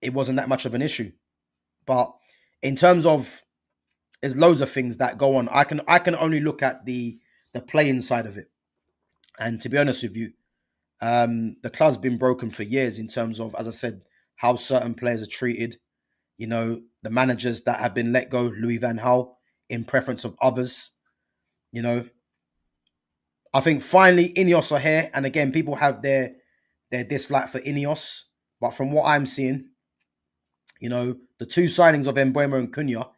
it wasn't that much of an issue. But in terms of, there's loads of things that go on. I can only look at the playing side of it, and to be honest with you, the club's been broken for years in terms of, as I said, how certain players are treated. The managers that have been let go, Louis van Gaal, in preference of others. I think finally Ineos are here, and again, people have their dislike for Ineos, but from what I'm seeing, the two signings of Mbeumo and Cunha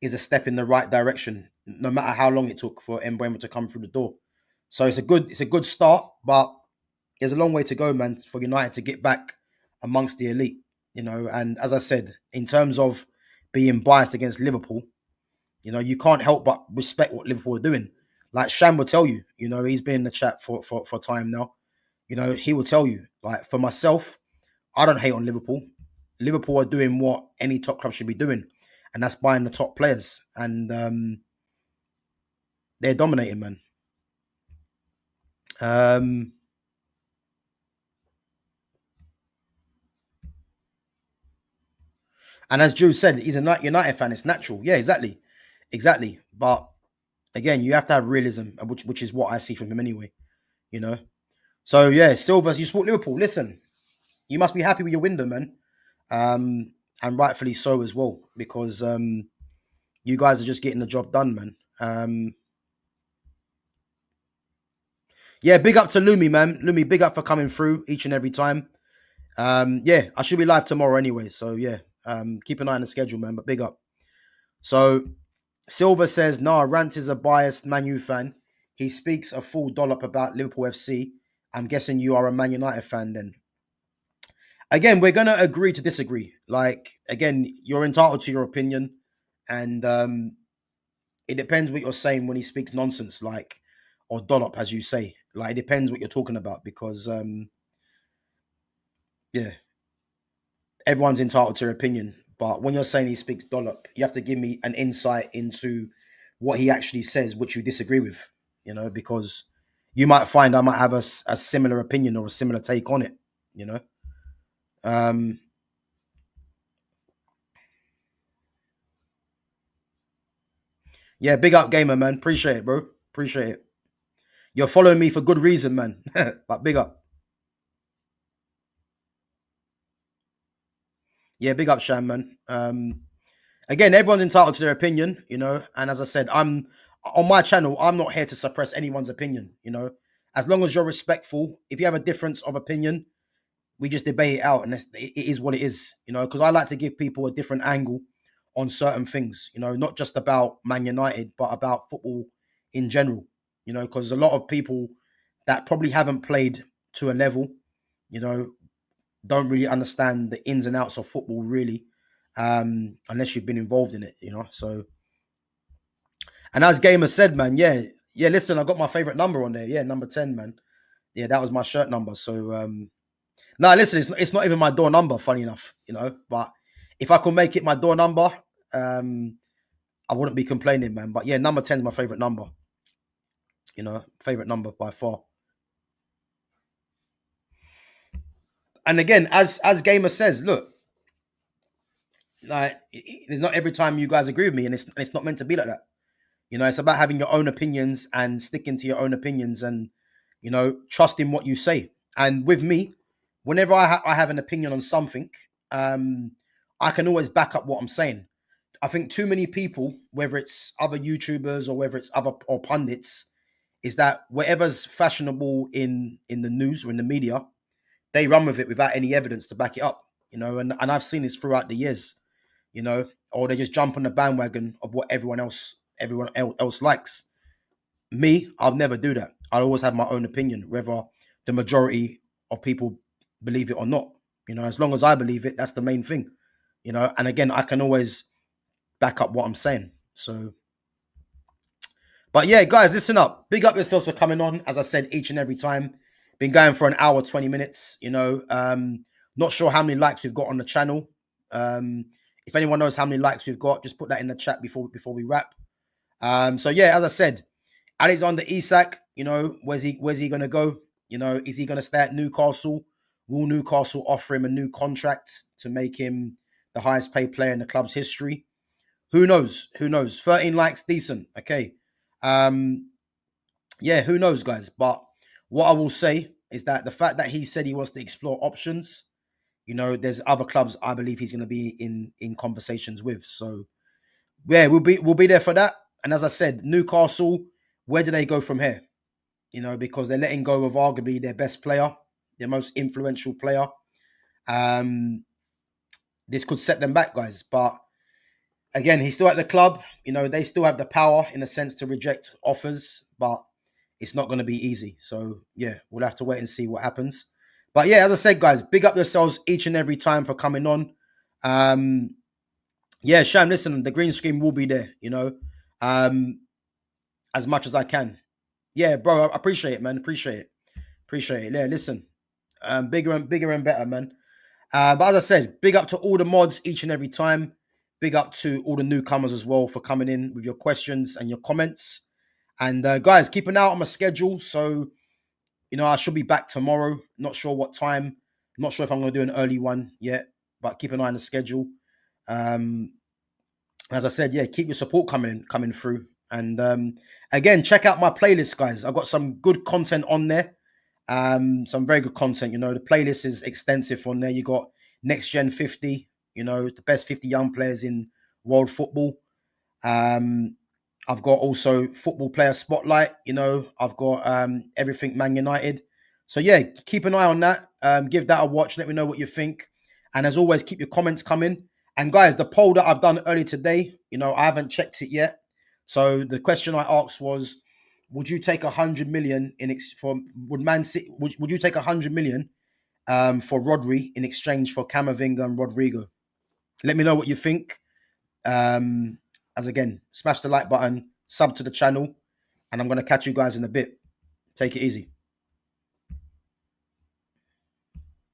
is a step in the right direction, no matter how long it took for Mbeumo to come through the door. So it's a good start, but there's a long way to go, man, for United to get back amongst the elite. And as I said, in terms of being biased against Liverpool, you can't help but respect what Liverpool are doing. Like Sham will tell you, he's been in the chat for time now. He will tell you, like, for myself, I don't hate on Liverpool. Liverpool are doing what any top club should be doing, and that's buying the top players. And they're dominating, man. And as Drew said, he's a United fan. It's natural. Yeah, exactly. Exactly. But again, you have to have realism, which is what I see from him anyway. So yeah, Silva, you support Liverpool. Listen, you must be happy with your window, man. And rightfully so as well, because you guys are just getting the job done, man. Yeah, big up to Lumi, man. Lumi, big up for coming through each and every time. Yeah, I should be live tomorrow anyway. So yeah, keep an eye on the schedule, man. But big up. So Silver says, nah, Rant is a biased Man U fan. He speaks a full dollop about Liverpool FC. I'm guessing you are a Man United fan then. Again, we're going to agree to disagree. Like, again, you're entitled to your opinion. And it depends what you're saying when he speaks nonsense, like, or dollop, as you say. Like, it depends what you're talking about because, yeah, everyone's entitled to their opinion. But when you're saying he speaks dollop, you have to give me an insight into what he actually says, which you disagree with, because you might find I might have a similar opinion or a similar take on it, Yeah, big up gamer, man. Appreciate it, bro. Appreciate it. You're following me for good reason, man. But big up. Yeah, big up, Sham, man. Again, everyone's entitled to their opinion, and as I said, I'm on my channel, I'm not here to suppress anyone's opinion, as long as you're respectful. If you have a difference of opinion, we just debate it out, and it is what it is, because I like to give people a different angle on certain things, not just about Man United, but about football in general, because a lot of people that probably haven't played to a level, don't really understand the ins and outs of football, really, unless you've been involved in it, So, and as Gamer said, man, yeah. Listen, I got my favorite number on there. Yeah, number 10, man. Yeah, that was my shirt number. So, no, listen, it's not even my door number. Funny enough, But if I could make it my door number, I wouldn't be complaining, man. But yeah, number 10 is my favorite number. Favorite number by far. And again, as Gamer says, look, like, it's not every time you guys agree with me, and it's not meant to be like that. It's about having your own opinions and sticking to your own opinions, and trusting what you say. And with me, whenever I have an opinion on something, I can always back up what I'm saying. I think too many people, whether it's other YouTubers or whether it's other or pundits, is that whatever's fashionable in the news or in the media, they run with it without any evidence to back it up. and I've seen this throughout the years, or they just jump on the bandwagon of what everyone else likes. Me, I'll never do that. I'll always have my own opinion, whether the majority of people believe it or not. As long as I believe it, that's the main thing. And again, I can always back up what I'm saying. So, but yeah, guys, listen up. Big up yourselves for coming on. As I said, each and every time. Been going for an hour, 20 minutes. Not sure how many likes we've got on the channel. If anyone knows how many likes we've got, just put that in the chat before we wrap. So yeah, as I said, Alexander Isak, where's he gonna go? Is he gonna stay at Newcastle? Will Newcastle offer him a new contract to make him the highest paid player in the club's history? Who knows? Who knows? 13 likes, decent. Okay. Yeah, who knows, guys? But what I will say is that the fact that he said he wants to explore options, there's other clubs I believe he's going to be in conversations with. So yeah, we'll be there for that. And as I said, Newcastle, where do they go from here? Because they're letting go of arguably their best player, their most influential player. This could set them back, guys. But again, he's still at the club. They still have the power in a sense to reject offers, but it's not going to be easy. So yeah, we'll have to wait and see what happens. But yeah, as I said, guys, big up yourselves each and every time for coming on. Yeah, Sham, listen, the green screen will be there, as much as I can. Yeah, bro, I appreciate it, man. Appreciate it. Yeah, listen, bigger and better, man. But as I said, big up to all the mods each and every time. Big up to all the newcomers as well for coming in with your questions and your comments. And guys, keep an eye out on my schedule. So, I should be back tomorrow. Not sure what time. Not sure if I'm going to do an early one yet, but keep an eye on the schedule. As I said, yeah, keep your support coming through. And again, check out my playlist, guys. I've got some good content on there. Some very good content. The playlist is extensive on there. You got Next Gen 50, the best 50 young players in world football. I've got also football player spotlight. I've got everything Man United. So yeah, keep an eye on that. Give that a watch. Let me know what you think. And as always, keep your comments coming. And guys, the poll that I've done earlier today, I haven't checked it yet. So the question I asked was, would you take 100 million would Man City, would you take 100 million for Rodri in exchange for Camavinga and Rodrygo? Let me know what you think. As again, smash the like button, sub to the channel, and I'm going to catch you guys in a bit. Take it easy.